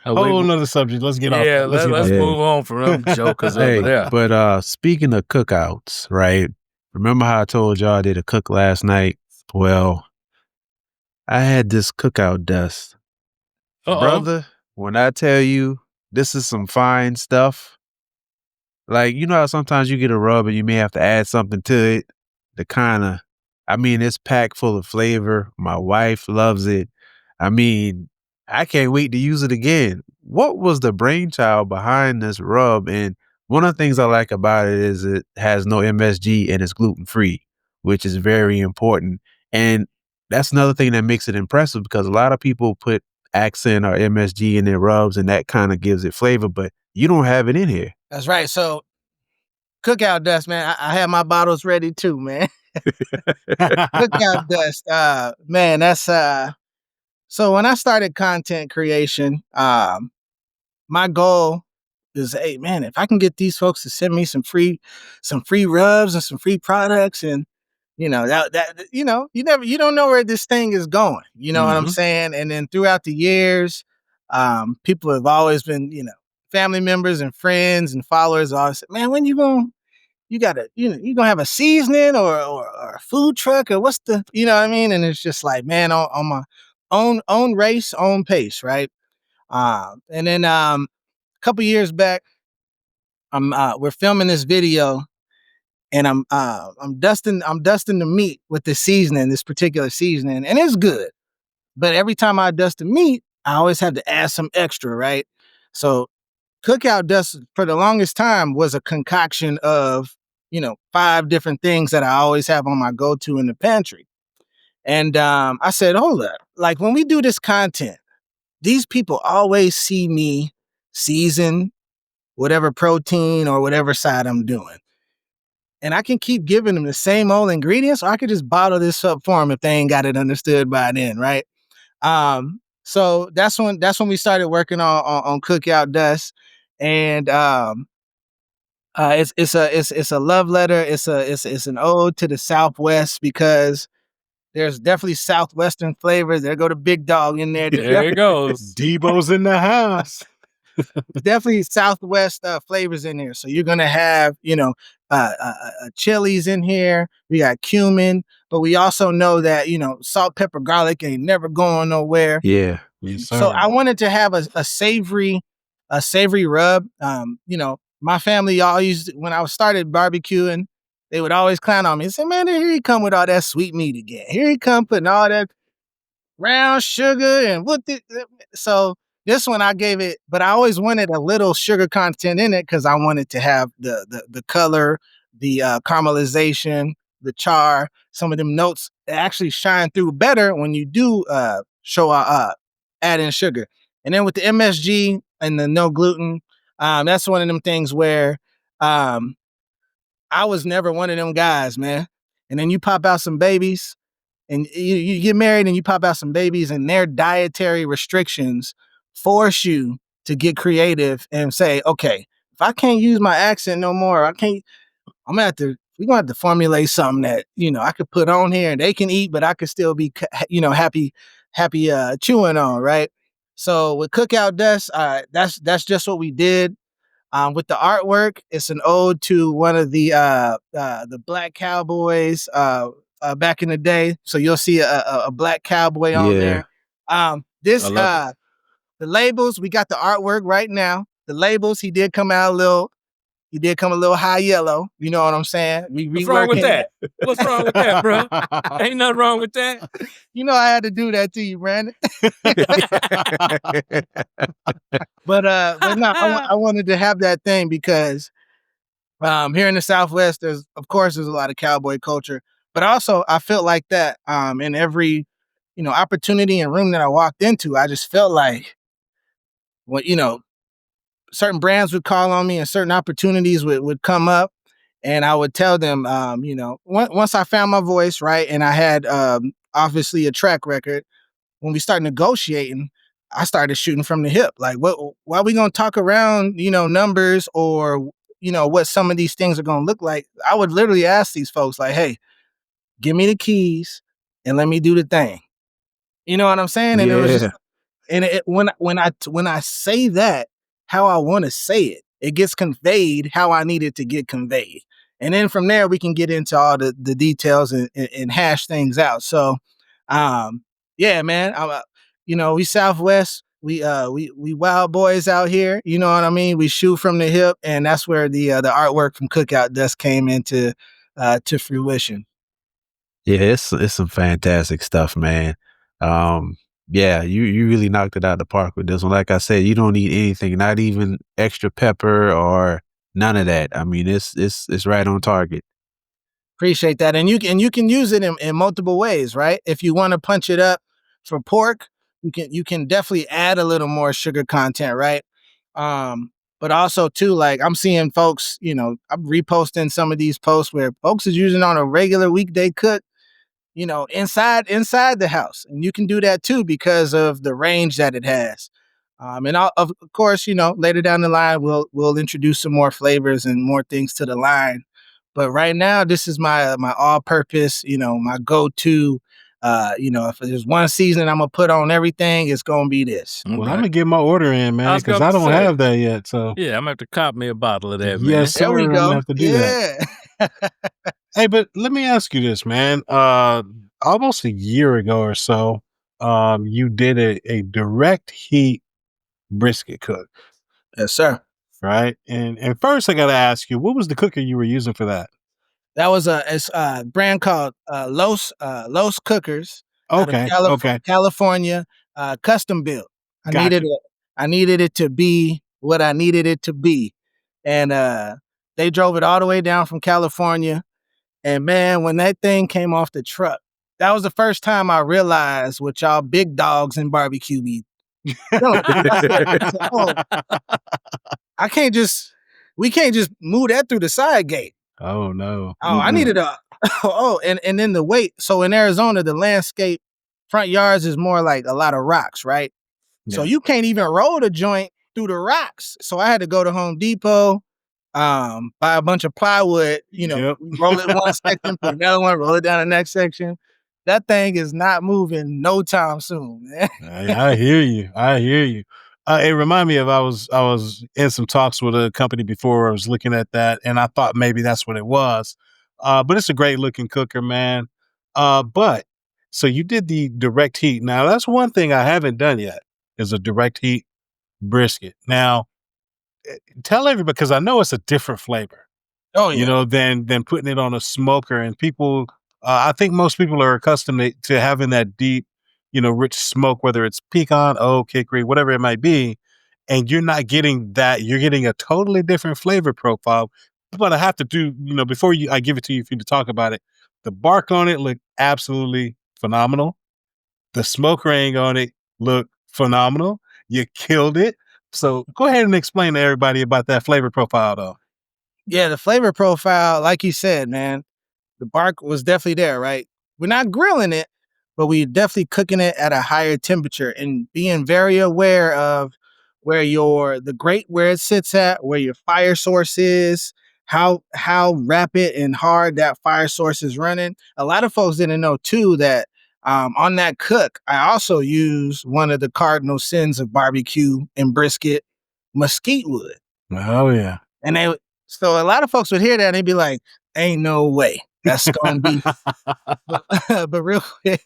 Whole another subject. Let's get off. Yeah, Let's get let's off. move on from them jokers over Hey, there. but speaking of cookouts, right? Remember how I told y'all I did a cook last night? Well, I had this cookout dust. Uh-oh. Brother, when I tell you this is some fine stuff, like, you know how sometimes you get a rub and you may have to add something to it to kind of, I mean, it's packed full of flavor. My wife loves it. I mean, I can't wait to use it again. What was the brainchild behind this rub? And one of the things I like about it is it has no MSG and it's gluten-free, which is very important. And that's another thing that makes it impressive because a lot of people put accent or MSG in their rubs and that kind of gives it flavor, but you don't have it in here. That's right. So cookout dust, man. I have my bottles ready too, man. Cookout dust, man. That's So when I started content creation, my goal is, hey man, if I can get these folks to send me some free rubs and some free products, and you know that you know you don't know where this thing is going. You know what I'm saying? And then throughout the years, people have always been, family members and friends and followers always said, man, when you gotta, you gonna have a seasoning or a food truck or what's the, you know what I mean? And it's just like, man, on my own race, own pace, right? And then a couple years back, we're filming this video, and I'm dusting the meat with this seasoning, this particular seasoning, and it's good. But every time I dust the meat, I always have to add some extra, right? So Cookout Dust for the longest time was a concoction of 5 different things that I always have on my go-to in the pantry. And I said, hold up, like when we do this content, these people always see me season whatever protein or whatever side I'm doing. And I can keep giving them the same old ingredients, or I could just bottle this up for them if they ain't got it understood by then, right? So that's when we started working on Cookout Dust, and it's a love letter. It's an ode to the Southwest because there's definitely Southwestern flavors. There go the big dog in there. There it goes. Debo's in the house. Definitely Southwest flavors in here. So you're gonna have, chilies in here. We got cumin, but we also know that salt, pepper, garlic ain't never going nowhere. Yeah. Yes, sir. So I wanted to have a savory rub. My family all used, when I started barbecuing, they would always clown on me and say, "Man, here he come with all that sweet meat again. Here he come putting all that brown sugar and what the." So this one I gave it, but I always wanted a little sugar content in it because I wanted to have the color, the caramelization, the char. Some of them notes actually shine through better when you do add in sugar. And then with the MSG and the no gluten, that's one of them things where I was never one of them guys, man. And then you pop out some babies, and you get married and you pop out some babies, and their dietary restrictions force you to get creative and say, okay, if I can't use my accent no more, we're gonna have to formulate something that, I could put on here and they can eat, but I could still be, happy chewing on, right? So with Cookout Dust, that's just what we did. With the artwork, it's an ode to one of the black cowboys back in the day. So you'll see a black cowboy on Yeah. there. This I love the labels, we got the artwork right now. The labels, he did come out a little. He did come a little high yellow. You know what I'm saying? We What's wrong with reworking. that? What's wrong with that, bro? Ain't nothing wrong with that. You know I had to do that to you, Brandon. But no, I wanted to have that thing because here in the Southwest, there's a lot of cowboy culture, but also I felt like that in every opportunity and room that I walked into. I just felt like when certain brands would call on me and certain opportunities would come up, and I would tell them, once I found my voice, right, and I had obviously a track record. When we start negotiating, I started shooting from the hip. Like, why are we gonna talk around, numbers or what some of these things are gonna look like? I would literally ask these folks, like, hey, give me the keys and let me do the thing. You know what I'm saying? And it was just Yeah. and when I say that, how I want to say it, it gets conveyed how I need it to get conveyed. And then from there we can get into all the details and hash things out. So yeah, man. We Southwest, we wild boys out here, you know what I mean? We shoot from the hip, and that's where the artwork from Cookout Dust came into to fruition. Yeah, it's some fantastic stuff, man. Um, yeah, you really knocked it out of the park with this one. Like I said, you don't need anything, not even extra pepper or none of that. I mean, it's right on target. Appreciate that. And you can use it in multiple ways, right? If you want to punch it up for pork, you can definitely add a little more sugar content, right? Um, but also too, like I'm seeing folks, I'm reposting some of these posts where folks is using on a regular weekday cook, inside the house. And you can do that too because of the range that it has. And of course, later down the line, we'll introduce some more flavors and more things to the line. But right now, this is my all-purpose, my go-to. If there's one season I'm gonna put on everything, it's gonna be this. Well, I'm gonna get my order in, man, was because about I to don't say. have that yet. So Yeah, I'm gonna have to cop me a bottle of that, man. yes, There sir. we I'm go. gonna have to do that. Yeah. Hey, but let me ask you this, man. Almost a year ago or so, you did a direct heat brisket cook, Yes, sir. right? And first, I got to ask you, what was the cooker you were using for that? That was a brand called Los Cookers out of Okay, okay, California, custom built. I needed gotcha. it. I needed it to be what I needed it to be, and they drove it all the way down from California. And man, when that thing came off the truck, that was the first time I realized what y'all big dogs in barbecue be dealing with. I said, oh, I can't just we can't just move that through the side gate. Oh no. Oh, I needed a and then the weight. So in Arizona, the landscape front yards is more like a lot of rocks, right? So Yeah. you can't even roll the joint through the rocks. So I had to go to Home Depot, buy a bunch of plywood, Yep. roll it one section, put another one, roll it down the next section. That thing is not moving no time soon, man. I hear you. I hear you. It reminded me of I was in some talks with a company before. I was looking at that, and I thought maybe that's what it was. But it's a great looking cooker, man. But so you did the direct heat. Now that's one thing I haven't done yet is a direct heat brisket. Now tell everybody because I know it's a different flavor, Oh yeah. than putting it on a smoker. And people, I think most people are accustomed to having that deep, rich smoke, whether it's pecan, oak, hickory, whatever it might be. And you're not getting that. You're getting a totally different flavor profile. But I have to do, before I give it to you for you to talk about it, the bark on it looked absolutely phenomenal. The smoke ring on it looked phenomenal. You killed it. So go ahead and explain to everybody about that flavor profile, though. Yeah, the flavor profile, like you said, man, the bark was definitely there, right? We're not grilling it, but we're definitely cooking it at a higher temperature and being very aware of the grate where it sits at, where your fire source is, how rapid and hard that fire source is running. A lot of folks didn't know too that On that cook, I also use one of the cardinal sins of barbecue and brisket, mesquite wood. Oh yeah. And so a lot of folks would hear that and they'd be like, ain't no way that's going to be, but real quick,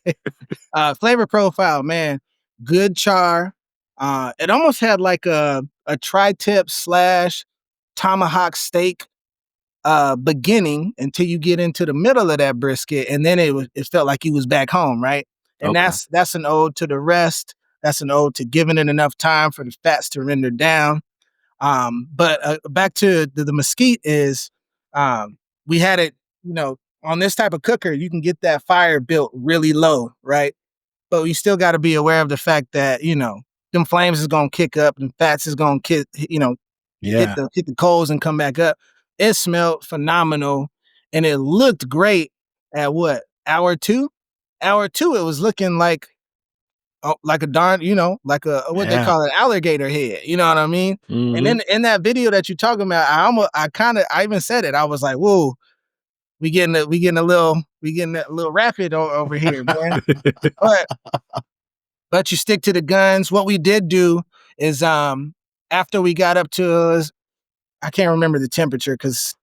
flavor profile, man, good char. It almost had like a tri-tip / tomahawk steak beginning until you get into the middle of that brisket, and then it felt like you was back home, right? And Okay. that's an ode to the rest. That's an ode to giving it enough time for the fats to render down. But back to the mesquite is, we had it, on this type of cooker, you can get that fire built really low, right? But you still got to be aware of the fact that, them flames is going to kick up and fats is going to Yeah. hit the coals and come back up. It smelled phenomenal and it looked great at what? Hour two? Hour two, it was looking like a darn, like a what they Yeah. call it, alligator head. You know what I mean? And then in that video that you're talking about, I even said it. I was like, whoa, we getting a little rapid over here, man. But you stick to the guns. What we did do is, after we got up to, I can't remember the temperature because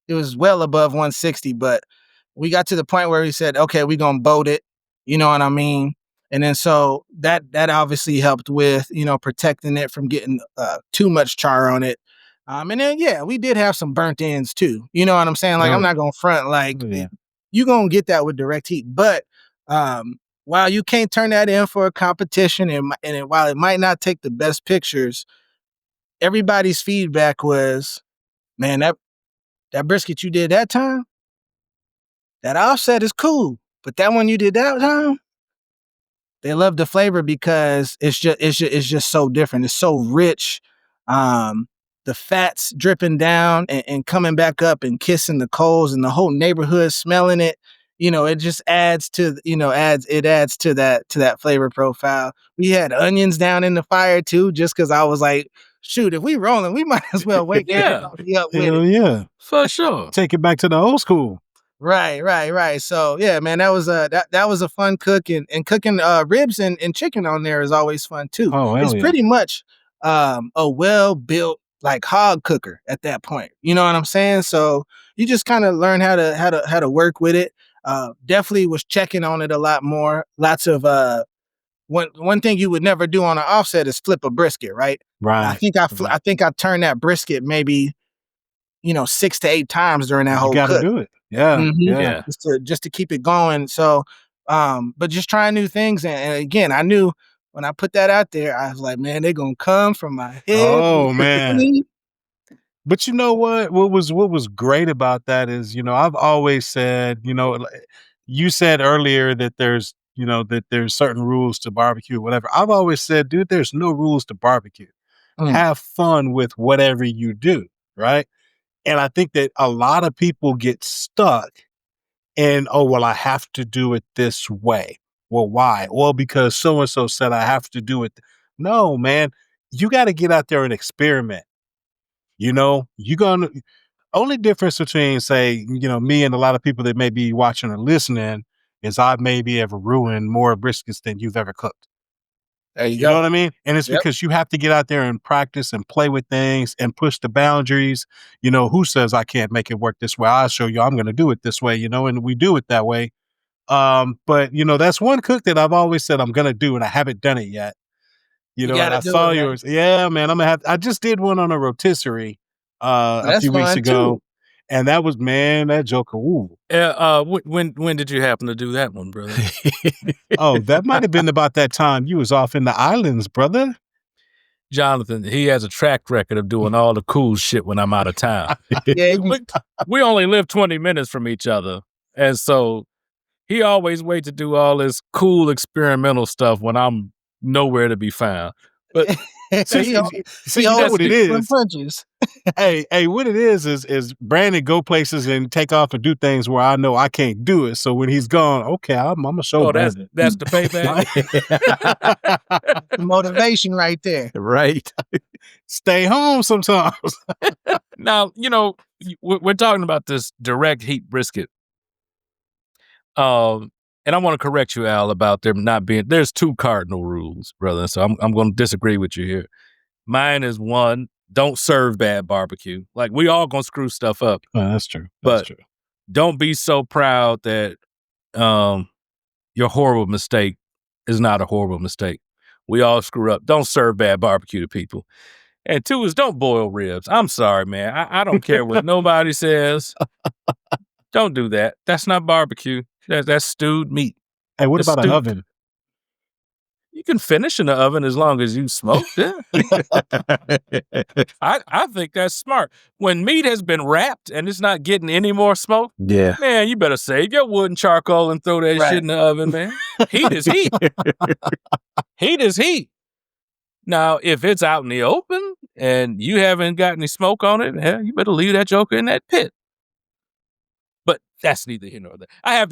it was well above 160, but we got to the point where he said, okay, we're going to boat it. You know what I mean? And then so that obviously helped with, protecting it from getting too much char on it. And then, yeah, we did have some burnt ends too. You know what I'm saying? Like, I'm not going to front, like, you're going to get that with direct heat. But while you can't turn that in for a competition, and while it might not take the best pictures, everybody's feedback was, man, that brisket you did that time, that offset is cool. But that one you did that time, they love the flavor because it's just so different. It's so rich. The fats dripping down and coming back up and kissing the coals and the whole neighborhood smelling it. It just adds to that flavor profile. We had onions down in the fire too, just because I was like, shoot, if we rolling, we might as well wake everybody up with Hell it. yeah. For sure. Take it back to the old school. Right. So yeah, man, that was a fun cook, and cooking ribs and chicken on there is always fun too. Oh, hell It's yeah. pretty much a well built like hog cooker at that point. You know what I'm saying? So you just kind of learn how to work with it. Definitely was checking on it a lot more. Lots of one thing you would never do on an offset is flip a brisket, right? I Right. think I turned that brisket maybe 6 to 8 times during that You whole got to cook. do it. Yeah. Mhm. Yeah. Just to keep it going. So, but just trying new things. And again, I knew when I put that out there, I was like, man, they're gonna come from my head. Oh man. But you know what? What was great about that is, I've always said, you said earlier that there's certain rules to barbecue, whatever. I've always said, dude, there's no rules to barbecue. Have fun with whatever you do, right? And I think that a lot of people get stuck in, oh, well, I have to do it this way. Well, why? Well, because so and so said I have to do it. No, man, you got to get out there and experiment. You're gonna only difference between, say, me and a lot of people that may be watching or listening is I maybe ever ruined more briskets than you've ever cooked. There you You go. know what I mean? And it's Yep. because you have to get out there and practice and play with things and push the boundaries. Who says I can't make it work this way? I'll show you I'm going to do it this way, and we do it that way. But that's one cook that I've always said I'm going to do, and I haven't done it yet. You And gotta I do saw it, man. yours. Yeah, man. I just did one on a rotisserie a That's few weeks fun, ago. too. And that was, man, that joker. Ooh. When did you happen to do that one, brother? Oh, that might have been about that time you was off in the islands, brother. Jonathan, he has a track record of doing all the cool shit when I'm out of town. Yeah, We only live 20 minutes from each other. And so he always waits to do all this cool experimental stuff when I'm nowhere to be found. But See, he you know what it is? punches. Hey, what it is Brandon go places and take off and do things where I know I can't do it. So when he's gone, okay, I'm gonna show Brandon. That's the payback. Motivation right there. Right. Stay home sometimes. Now, we're talking about this direct heat brisket. And and I want to correct you, Al, about there not being, there's 2 cardinal rules, brother. So I'm going to disagree with you here. Mine is 1, don't serve bad barbecue. Like, we all going to screw stuff up. That's true. That's true. Don't be so proud that your horrible mistake is not a horrible mistake. We all screw up. Don't serve bad barbecue to people. And 2 is don't boil ribs. I'm sorry, man. I don't care what nobody says. Don't do that. That's not barbecue. That's stewed meat. Hey, what It's about an stewed. oven? You can finish in the oven as long as you smoked it. I think that's smart. When meat has been wrapped and it's not getting any more smoke, Yeah. man, you better save your wood and charcoal and throw that Right. shit in the oven, man. Heat is heat. Heat is heat. Now, if it's out in the open and you haven't got any smoke on it, hell, you better leave that joker in that pit. But that's neither here nor there. I have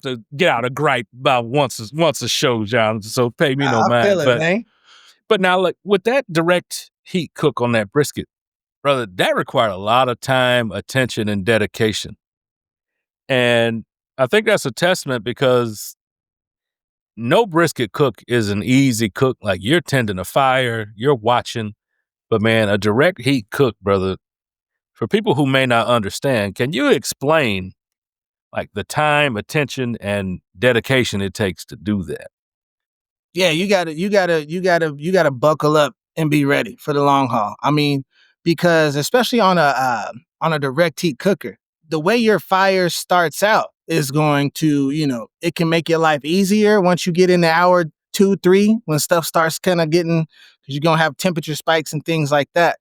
to get out a gripe about once a show, John. So pay me no I mind. feel it, man. But now, like, with that direct heat cook on that brisket, brother, that required a lot of time, attention, and dedication. And I think that's a testament because no brisket cook is an easy cook. Like, you're tending a fire, you're watching. But man, a direct heat cook, brother, for people who may not understand, can you explain like the time, attention, and dedication it takes to do that? Yeah, you gotta buckle up and be ready for the long haul. I mean, because especially on a direct heat cooker, the way your fire starts out is going to, it can make your life easier once you get in the hour 2, 3, when stuff starts kind of getting, because you're gonna have temperature spikes and things like that.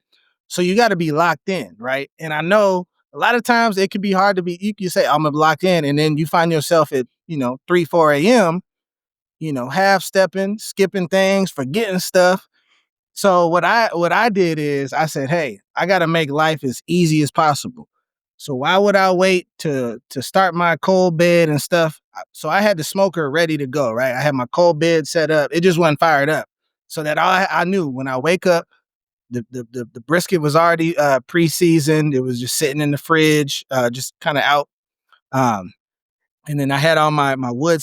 So you got to be locked in, right? And I know a lot of times it can be hard to be. You say I'm locked in, and then you find yourself at 3, 4 a.m. Half stepping, skipping things, forgetting stuff. So what I did is I said, hey, I got to make life as easy as possible. So why would I wait to start my cold bed and stuff? So I had the smoker ready to go, right? I had my cold bed set up. It just wasn't fired up. So that I knew when I wake up, the brisket was already pre-seasoned. It was just sitting in the fridge, just kind of out. And then I had all my wood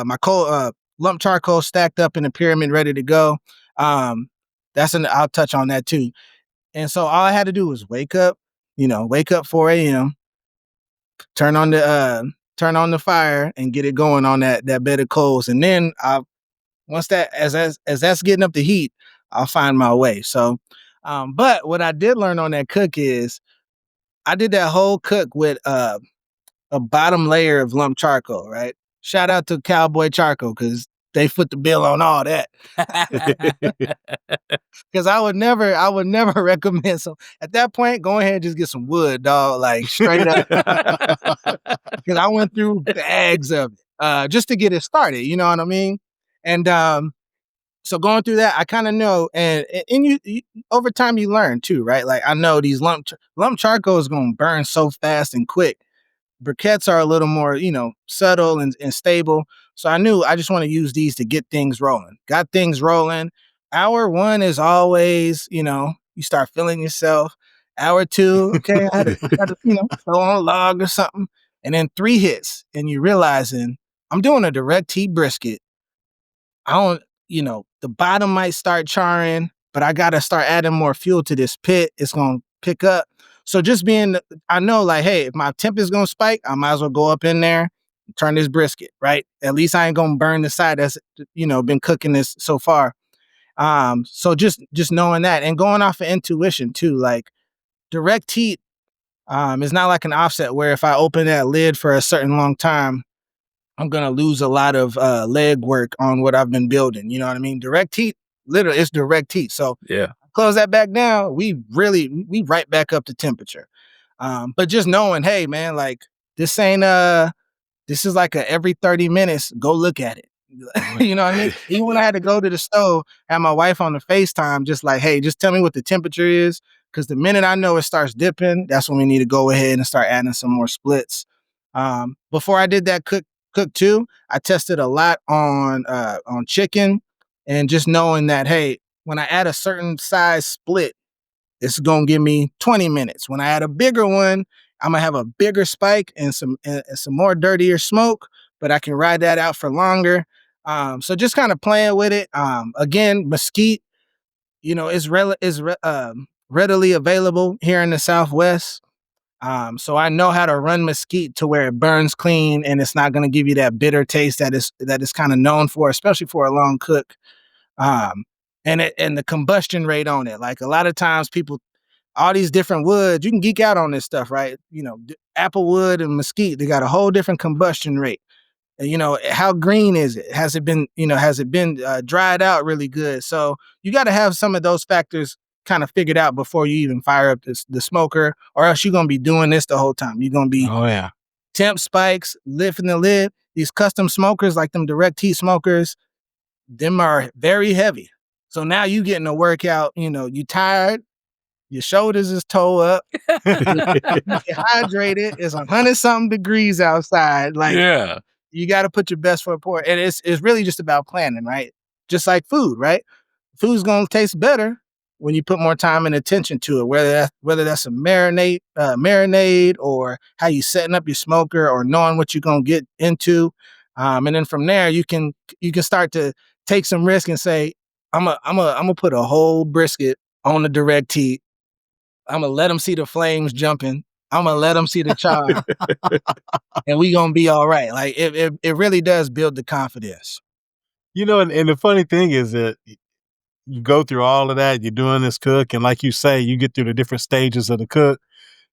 my coal lump charcoal stacked up in a pyramid, ready to go. I'll touch on that too. And so all I had to do was wake up 4 a.m., turn on the fire and get it going on that bed of coals. And then once that as that's getting up the heat, I'll find my way. So, but what I did learn on that cook is I did that whole cook with a bottom layer of lump charcoal, right? Shout out to Cowboy Charcoal because they foot the bill on all that. Because I would never recommend. So at that point, go ahead and just get some wood, dog, like straight up. Because I went through bags of it just to get it started. You know what I mean? And so going through that, I kind of know, and you over time you learn too, right? Like I know these lump charcoal is going to burn so fast and quick. Briquettes are a little more, subtle and stable. So I knew I just want to use these to get things rolling. Got things rolling. Hour 1 is always, you start feeling yourself. Hour 2, okay, I had to throw on a log or something. And then 3 hits, and you're realizing I'm doing a direct heat brisket. I don't, the bottom might start charring, but I got to start adding more fuel to this pit. It's going to pick up. So just I know like, hey, if my temp is going to spike, I might as well go up in there and turn this brisket, right? At least I ain't going to burn the side that's, been cooking this so far. So just knowing that and going off of intuition too, like direct heat is not like an offset where if I open that lid for a certain long time, I'm going to lose a lot of leg work on what I've been building. You know what I mean? Direct heat, literally, it's direct heat. So Yeah. Close that back down. We right back up to temperature. But just knowing, hey, man, like this ain't, this is like a every 30 minutes, go look at it. You know what I mean? Even when I had to go to the stove, I had my wife on the FaceTime, just like, hey, just tell me what the temperature is. Because the minute I know it starts dipping, that's when we need to go ahead and start adding some more splits. Before I did that cook too, I tested a lot on chicken and just knowing that, hey, when I add a certain size split, it's going to give me 20 minutes. When I add a bigger one, I'm going to have a bigger spike and some more dirtier smoke, but I can ride that out for longer. So just kind of playing with it. Again, mesquite, is readily available here in the Southwest. So I know how to run mesquite to where it burns clean and it's not going to give you that bitter taste that is kind of known for, especially for a long cook. Um, and the combustion rate on it. Like a lot of times people, all these different woods, you can geek out on this stuff, right? Apple wood and mesquite, they got a whole different combustion rate. How green is it? Has it been dried out really good? So you got to have some of those factors kind of figured out before you even fire up the smoker, or else you're going to be doing this the whole time. You're going to be Oh yeah. temp spikes, lifting the lid. These custom smokers, like them direct heat smokers, them are very heavy. So now you getting a workout, you tired, your shoulders is toe up, dehydrated, it's 100-something degrees outside. Like, Yeah. you got to put your best foot forward. And it's really just about planning, right? Just like food, right? Food's going to taste better when you put more time and attention to it, whether that's a marinade or how you setting up your smoker or knowing what you're going to get into. And then from there, you can start to take some risk and say, I'm a put a whole brisket on the direct heat. I'm going to let them see the flames jumping. I'm going to let them see the char. And we going to be all right. Like it really does build the confidence. And the funny thing is that you go through all of that, you're doing this cook, and like you say, you get through the different stages of the cook,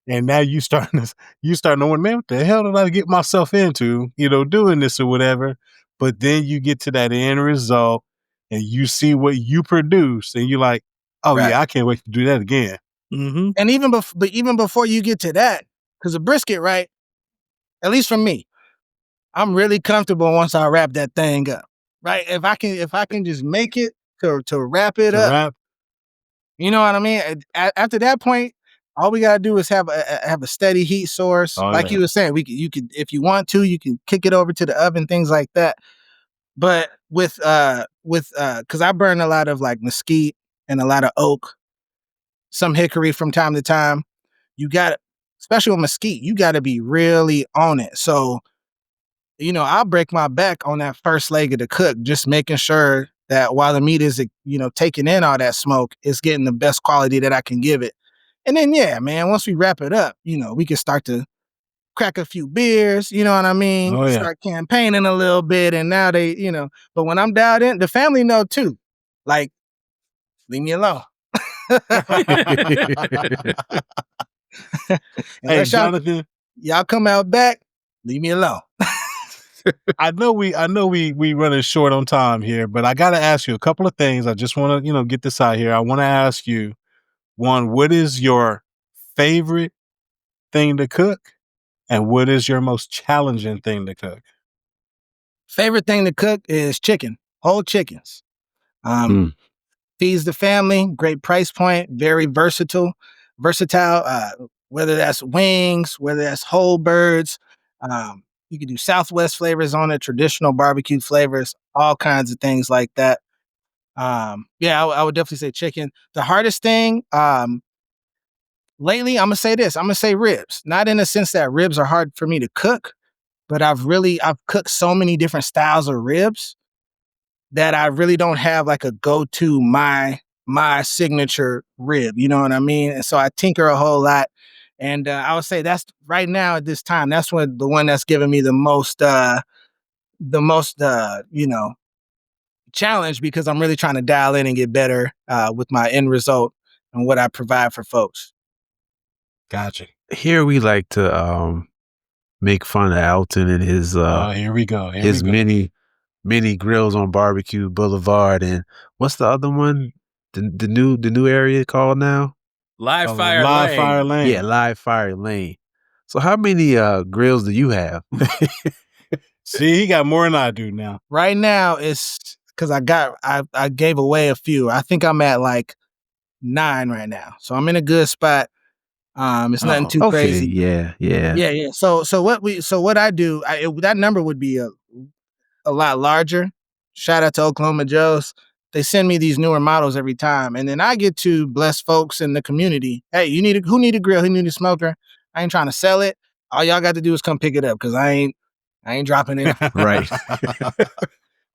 and now you start knowing, man, what the hell did I get myself into, doing this or whatever. But then you get to that end result and you see what you produce, and you're like, oh Right. yeah, I can't wait to do that again. Mm-hmm. And even before you get to that, because a brisket, right? At least for me, I'm really comfortable once I wrap that thing up, right? If I can just make it to wrap it To up, wrap, you know what I mean? After that point, all we gotta do is have a steady heat source. Oh, Like yeah. you were saying, you could, if you want to, you can kick it over to the oven, things like that. But with because I burn a lot of like mesquite and a lot of oak, some hickory from time to time. You got, especially with mesquite, you got to be really on it. So, I'll break my back on that first leg of the cook, just making sure that while the meat is, taking in all that smoke, it's getting the best quality that I can give it. And then, yeah, man, once we wrap it up, we can start to crack a few beers, you know what I mean? Oh, yeah. Start campaigning a little bit. And now but when I'm dialed in, the family know too. Like, leave me alone. Hey, Unless Jonathan, y'all come out back, leave me alone. I know we running short on time here, but I got to ask you a couple of things. I just want to, get this out here. I want to ask you, one, what is your favorite thing to cook? And what is your most challenging thing to cook? Favorite thing to cook is chicken, whole chickens. Feeds the family, great price point, very versatile. Whether that's wings, whether that's whole birds. You can do Southwest flavors on it, traditional barbecue flavors, all kinds of things like that. I would definitely say chicken. The hardest thing, lately, I'm gonna say this. I'm gonna say ribs. Not in the sense that ribs are hard for me to cook, but I've cooked so many different styles of ribs that I really don't have like a go-to my signature rib. You know what I mean? And so I tinker a whole lot. And I would say that's right now at this time, that's the one that's giving me the most challenge, because I'm really trying to dial in and get better with my end result and what I provide for folks. Gotcha. Here we like to make fun of Alton and his Here we go. his many grills on Barbecue Boulevard, and what's the other one? The new area called now? Live Fire Lane. Yeah, Live Fire Lane. So how many grills do you have? See, he got more than I do now. Right now, it's because I gave away a few. I think I'm at like 9 right now, so I'm in a good spot. It's nothing too crazy. Yeah. So what I do, that number would be a lot larger. Shout out to Oklahoma Joe's. They send me these newer models every time, and then I get to bless folks in the community. Hey, who need a grill? Who need a smoker? I ain't trying to sell it. All y'all got to do is come pick it up, because I ain't I ain't dropping it. Right.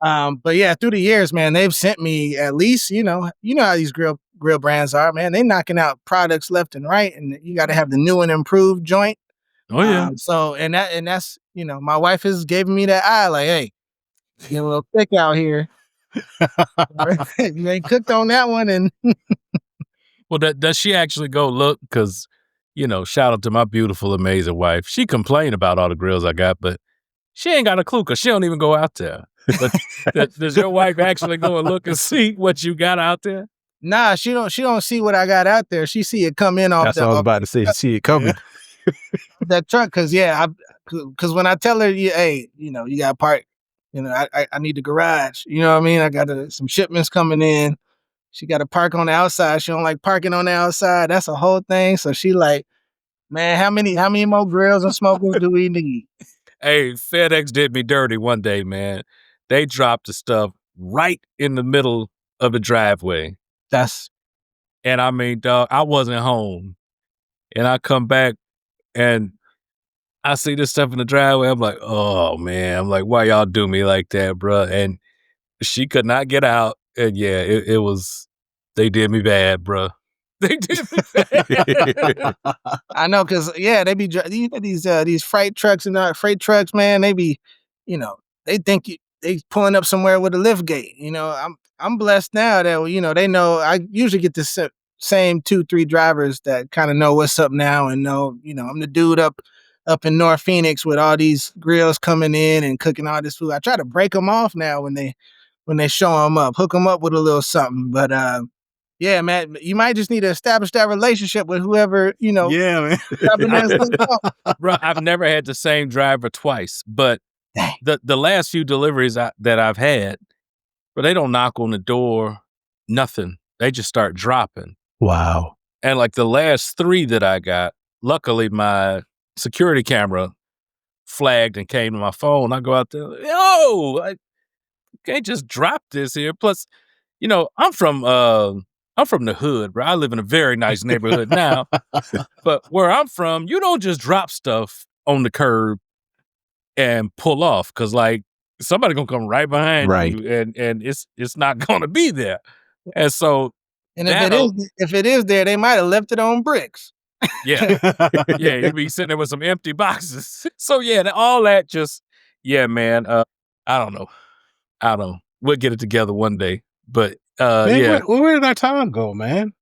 But yeah, through the years, man, they've sent me at least, you know how these grill brands are, man. They knocking out products left and right, and you got to have the new and improved joint. Oh yeah. So that's my wife has given me that eye, like, hey, get a little thick out here. You ain't cooked on that one, and Well, does she actually go look? Because shout out to my beautiful, amazing wife. She complained about all the grills I got, but she ain't got a clue because she don't even go out there. But does your wife actually go and look and see what you got out there? nah, she don't see what I got out there. She see it come in off That's what I was about to say. See it coming. that truck, because because when I tell her, hey, you got to park, I need the garage. You know what I mean? I got some shipments coming in. She got to park on the outside. She don't like parking on the outside. That's a whole thing. So she like, man, how many more grills and smokers do we need? Hey, FedEx did me dirty one day, man. They dropped the stuff right in the middle of the driveway. And I mean, dog, I wasn't home. And I come back and I see this stuff in the driveway. I'm like, oh, man. I'm like, why y'all do me like that, bruh? And she could not get out. And yeah, it was, they did me bad, bruh. They did me bad. I know, because they be these freight trucks and freight trucks, man. They be, they think they pulling up somewhere with a lift gate. I'm blessed now that they know. I usually get the same 2-3 drivers that kind of know what's up now and know I'm the dude up in North Phoenix with all these grills coming in and cooking all this food. I try to break them off now when they show them up, hook them up with a little something, but yeah, man, you might just need to establish that relationship with whoever, Yeah, man. Bro, I've never had the same driver twice, but the last few deliveries that I've had, but they don't knock on the door, nothing. They just start dropping. Wow. And like the last 3 that I got, luckily my security camera flagged and came to my phone. I go out there, I can't just drop this here. Plus, I'm from the hood, bro. I live in a very nice neighborhood now. But where I'm from, you don't just drop stuff on the curb and pull off, because like somebody gonna come right behind you, and it's not gonna be there. And so, and if it is there, they might have left it on bricks. Yeah, you'd be sitting there with some empty boxes. So yeah, all that just, man. I don't know. We'll get it together one day. But man, yeah, where did our time go, man?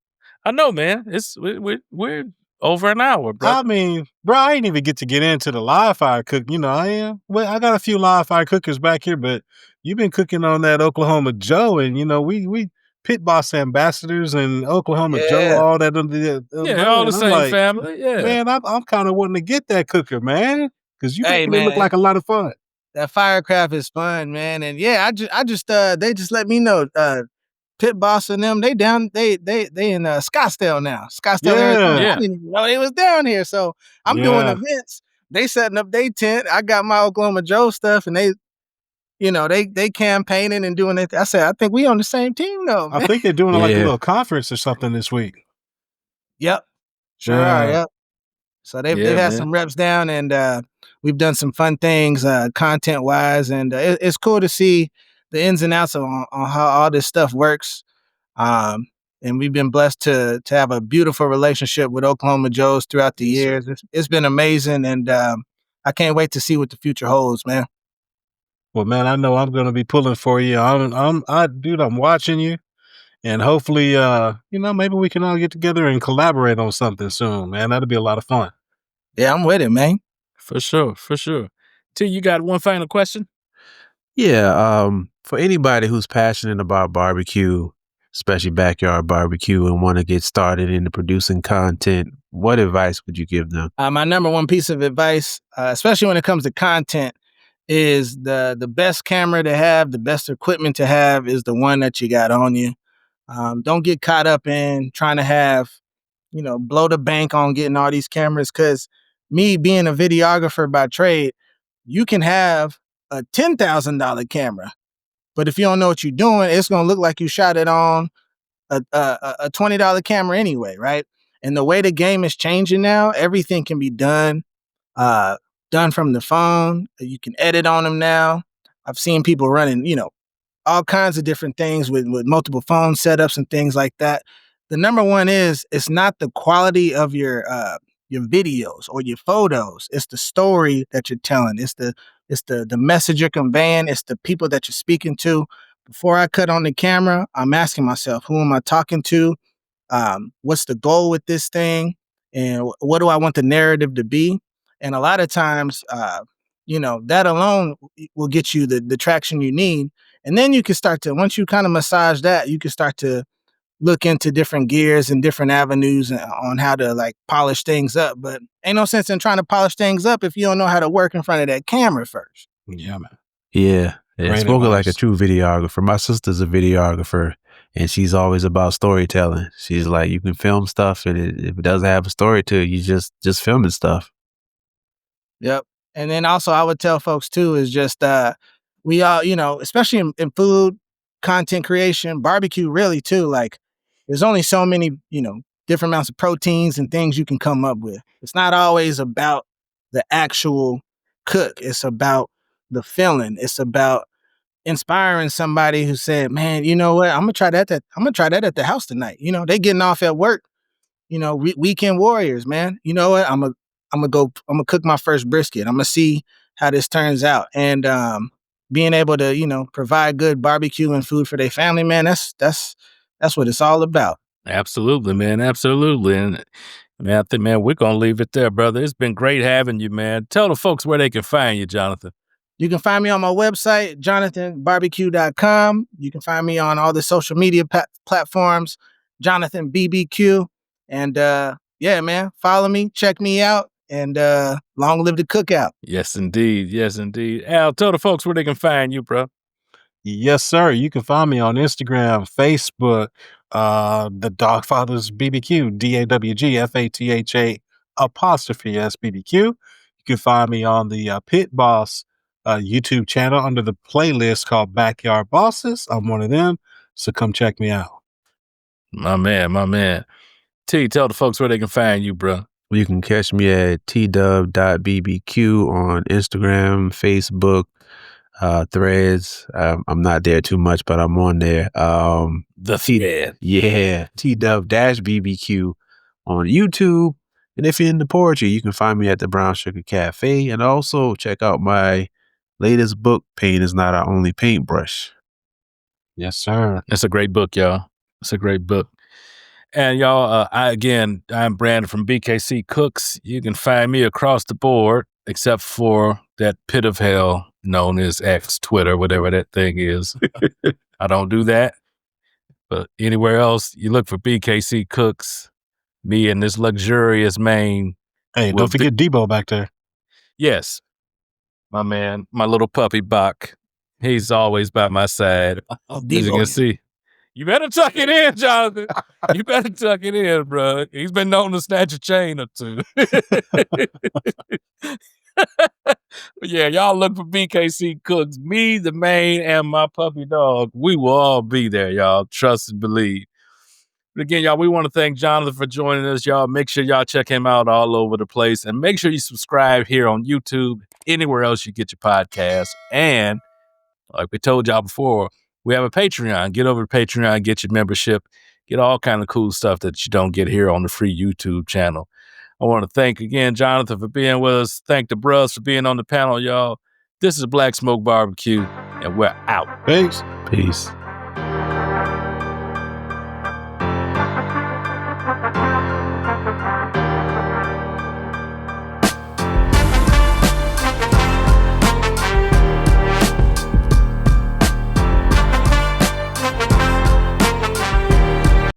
I know, man. We're over an hour, bro. I mean, bro, I ain't even get into the live fire cook. I am. Well, I got a few live fire cookers back here, but you've been cooking on that Oklahoma Joe, and we Pit Boss ambassadors and Oklahoma Joe, all that under the all the same family. Yeah, man, I'm kind of wanting to get that cooker, man, because you make it look like a lot of fun. That firecraft is fun, man, and yeah, I just they just let me know. Pit Boss and them, they in Scottsdale now. Arizona. Yeah. I didn't even know they was down here. So I'm doing events. They setting up their tent. I got my Oklahoma Joe stuff, and they campaigning and doing it. I said, I think we on the same team though, man. I think they're doing like a little conference or something this week. Yep. Sure are, yep. So they've had some reps down, and we've done some fun things content wise, and it's cool to see the ins and outs on how all this stuff works. And we've been blessed to have a beautiful relationship with Oklahoma Joe's throughout the years. It's been amazing, and I can't wait to see what the future holds, man. Well, man, I know I'm going to be pulling for you. I'm watching you, and hopefully, maybe we can all get together and collaborate on something soon, man. That'll be a lot of fun. Yeah, I'm with it, man. For sure. T, you got one final question? Yeah, for anybody who's passionate about barbecue, especially backyard barbecue, and want to get started into producing content, what advice would you give them? My number one piece of advice, especially when it comes to content, is the best camera to have, the best equipment to have is the one that you got on you. Don't get caught up in trying to have, blow the bank on getting all these cameras, because me being a videographer by trade, you can have a $10,000 camera, but if you don't know what you're doing, it's going to look like you shot it on a $20 camera anyway, right? And the way the game is changing now, everything can be done done from the phone. You can edit on them now. I've seen people running, all kinds of different things with multiple phone setups and things like that. The number one is it's not the quality of your videos or your photos. It's the story that you're telling. It's the message you're conveying. It's the people that you're speaking to. Before I cut on the camera, I'm asking myself, who am I talking to? What's the goal with this thing? And what do I want the narrative to be? And a lot of times, that alone will get you the traction you need. And then you can start to, once you kind of massage that, you can start to look into different gears and different avenues on how to like polish things up. But ain't no sense in trying to polish things up if you don't know how to work in front of that camera first. Yeah, man. Yeah. Great Spoken like a advice. true videographer. My sister's a videographer, and she's always about storytelling. She's like, you can film stuff, and if it doesn't have a story to it, you just filming stuff. Yep. And then also I would tell folks too is just we all, especially in food, content creation, barbecue really too, like there's only so many, different amounts of proteins and things you can come up with. It's not always about the actual cook. It's about the feeling. It's about inspiring somebody who said, man, you know what? I'm gonna try that at the house tonight. They getting off at work, weekend warriors, man. You know what? I'm gonna cook my first brisket. I'm gonna see how this turns out. And being able to, provide good barbecue and food for their family, man, that's what it's all about. Absolutely, man. Absolutely. And man, I think, man, we're going to leave it there, brother. It's been great having you, man. Tell the folks where they can find you, Jonathan. You can find me on my website, jonathanbbq.com. You can find me on all the social media platforms, Jonathan BBQ. And yeah, man, follow me, check me out, and long live the cookout. Yes, indeed. Yes, indeed. Al, tell the folks where they can find you, bro. Yes, sir. You can find me on Instagram, Facebook, the Dogfathers BBQ, DAWGFATHA apostrophe SBBQ. You can find me on the Pit Boss YouTube channel under the playlist called Backyard Bosses. I'm one of them, so come check me out. My man. T, tell the folks where they can find you, bro. You can catch me at tdub.bbq on Instagram, Facebook, Threads. I'm not there too much, but I'm on there. The Thread. Yeah, tdub-bbq on YouTube. And if you're into poetry, you can find me at the Brown Sugar Cafe. And also check out my latest book, Paint is Not Our Only Paintbrush. Yes, sir. It's a great book, y'all. It's a great book. And y'all, I'm Brandon from BKC Cooks. You can find me across the board, except for that pit of hell known as X, Twitter, whatever that thing is. I don't do that. But anywhere else, you look for BKC Cooks, me in this luxurious Maine. Hey, don't forget Debo back there. Yes, my man, my little puppy Bach. He's always by my side. Oh, As you can see. You better tuck it in, Jonathan. You better tuck it in, bro. He's been known to snatch a chain or two. But yeah, y'all look for BKC Cooks. Me, the Maine, and my puppy dog. We will all be there, y'all. Trust and believe. But again, y'all, we want to thank Jonathan for joining us, y'all. Make sure y'all check him out all over the place. And make sure you subscribe here on YouTube, anywhere else you get your podcasts. And like we told y'all before, we have a Patreon. Get over to Patreon, get your membership, get all kind of cool stuff that you don't get here on the free YouTube channel. I want to thank again Jonathan for being with us. Thank the bros for being on the panel, y'all. This is Black Smoke Barbecue, and we're out. Peace. Peace.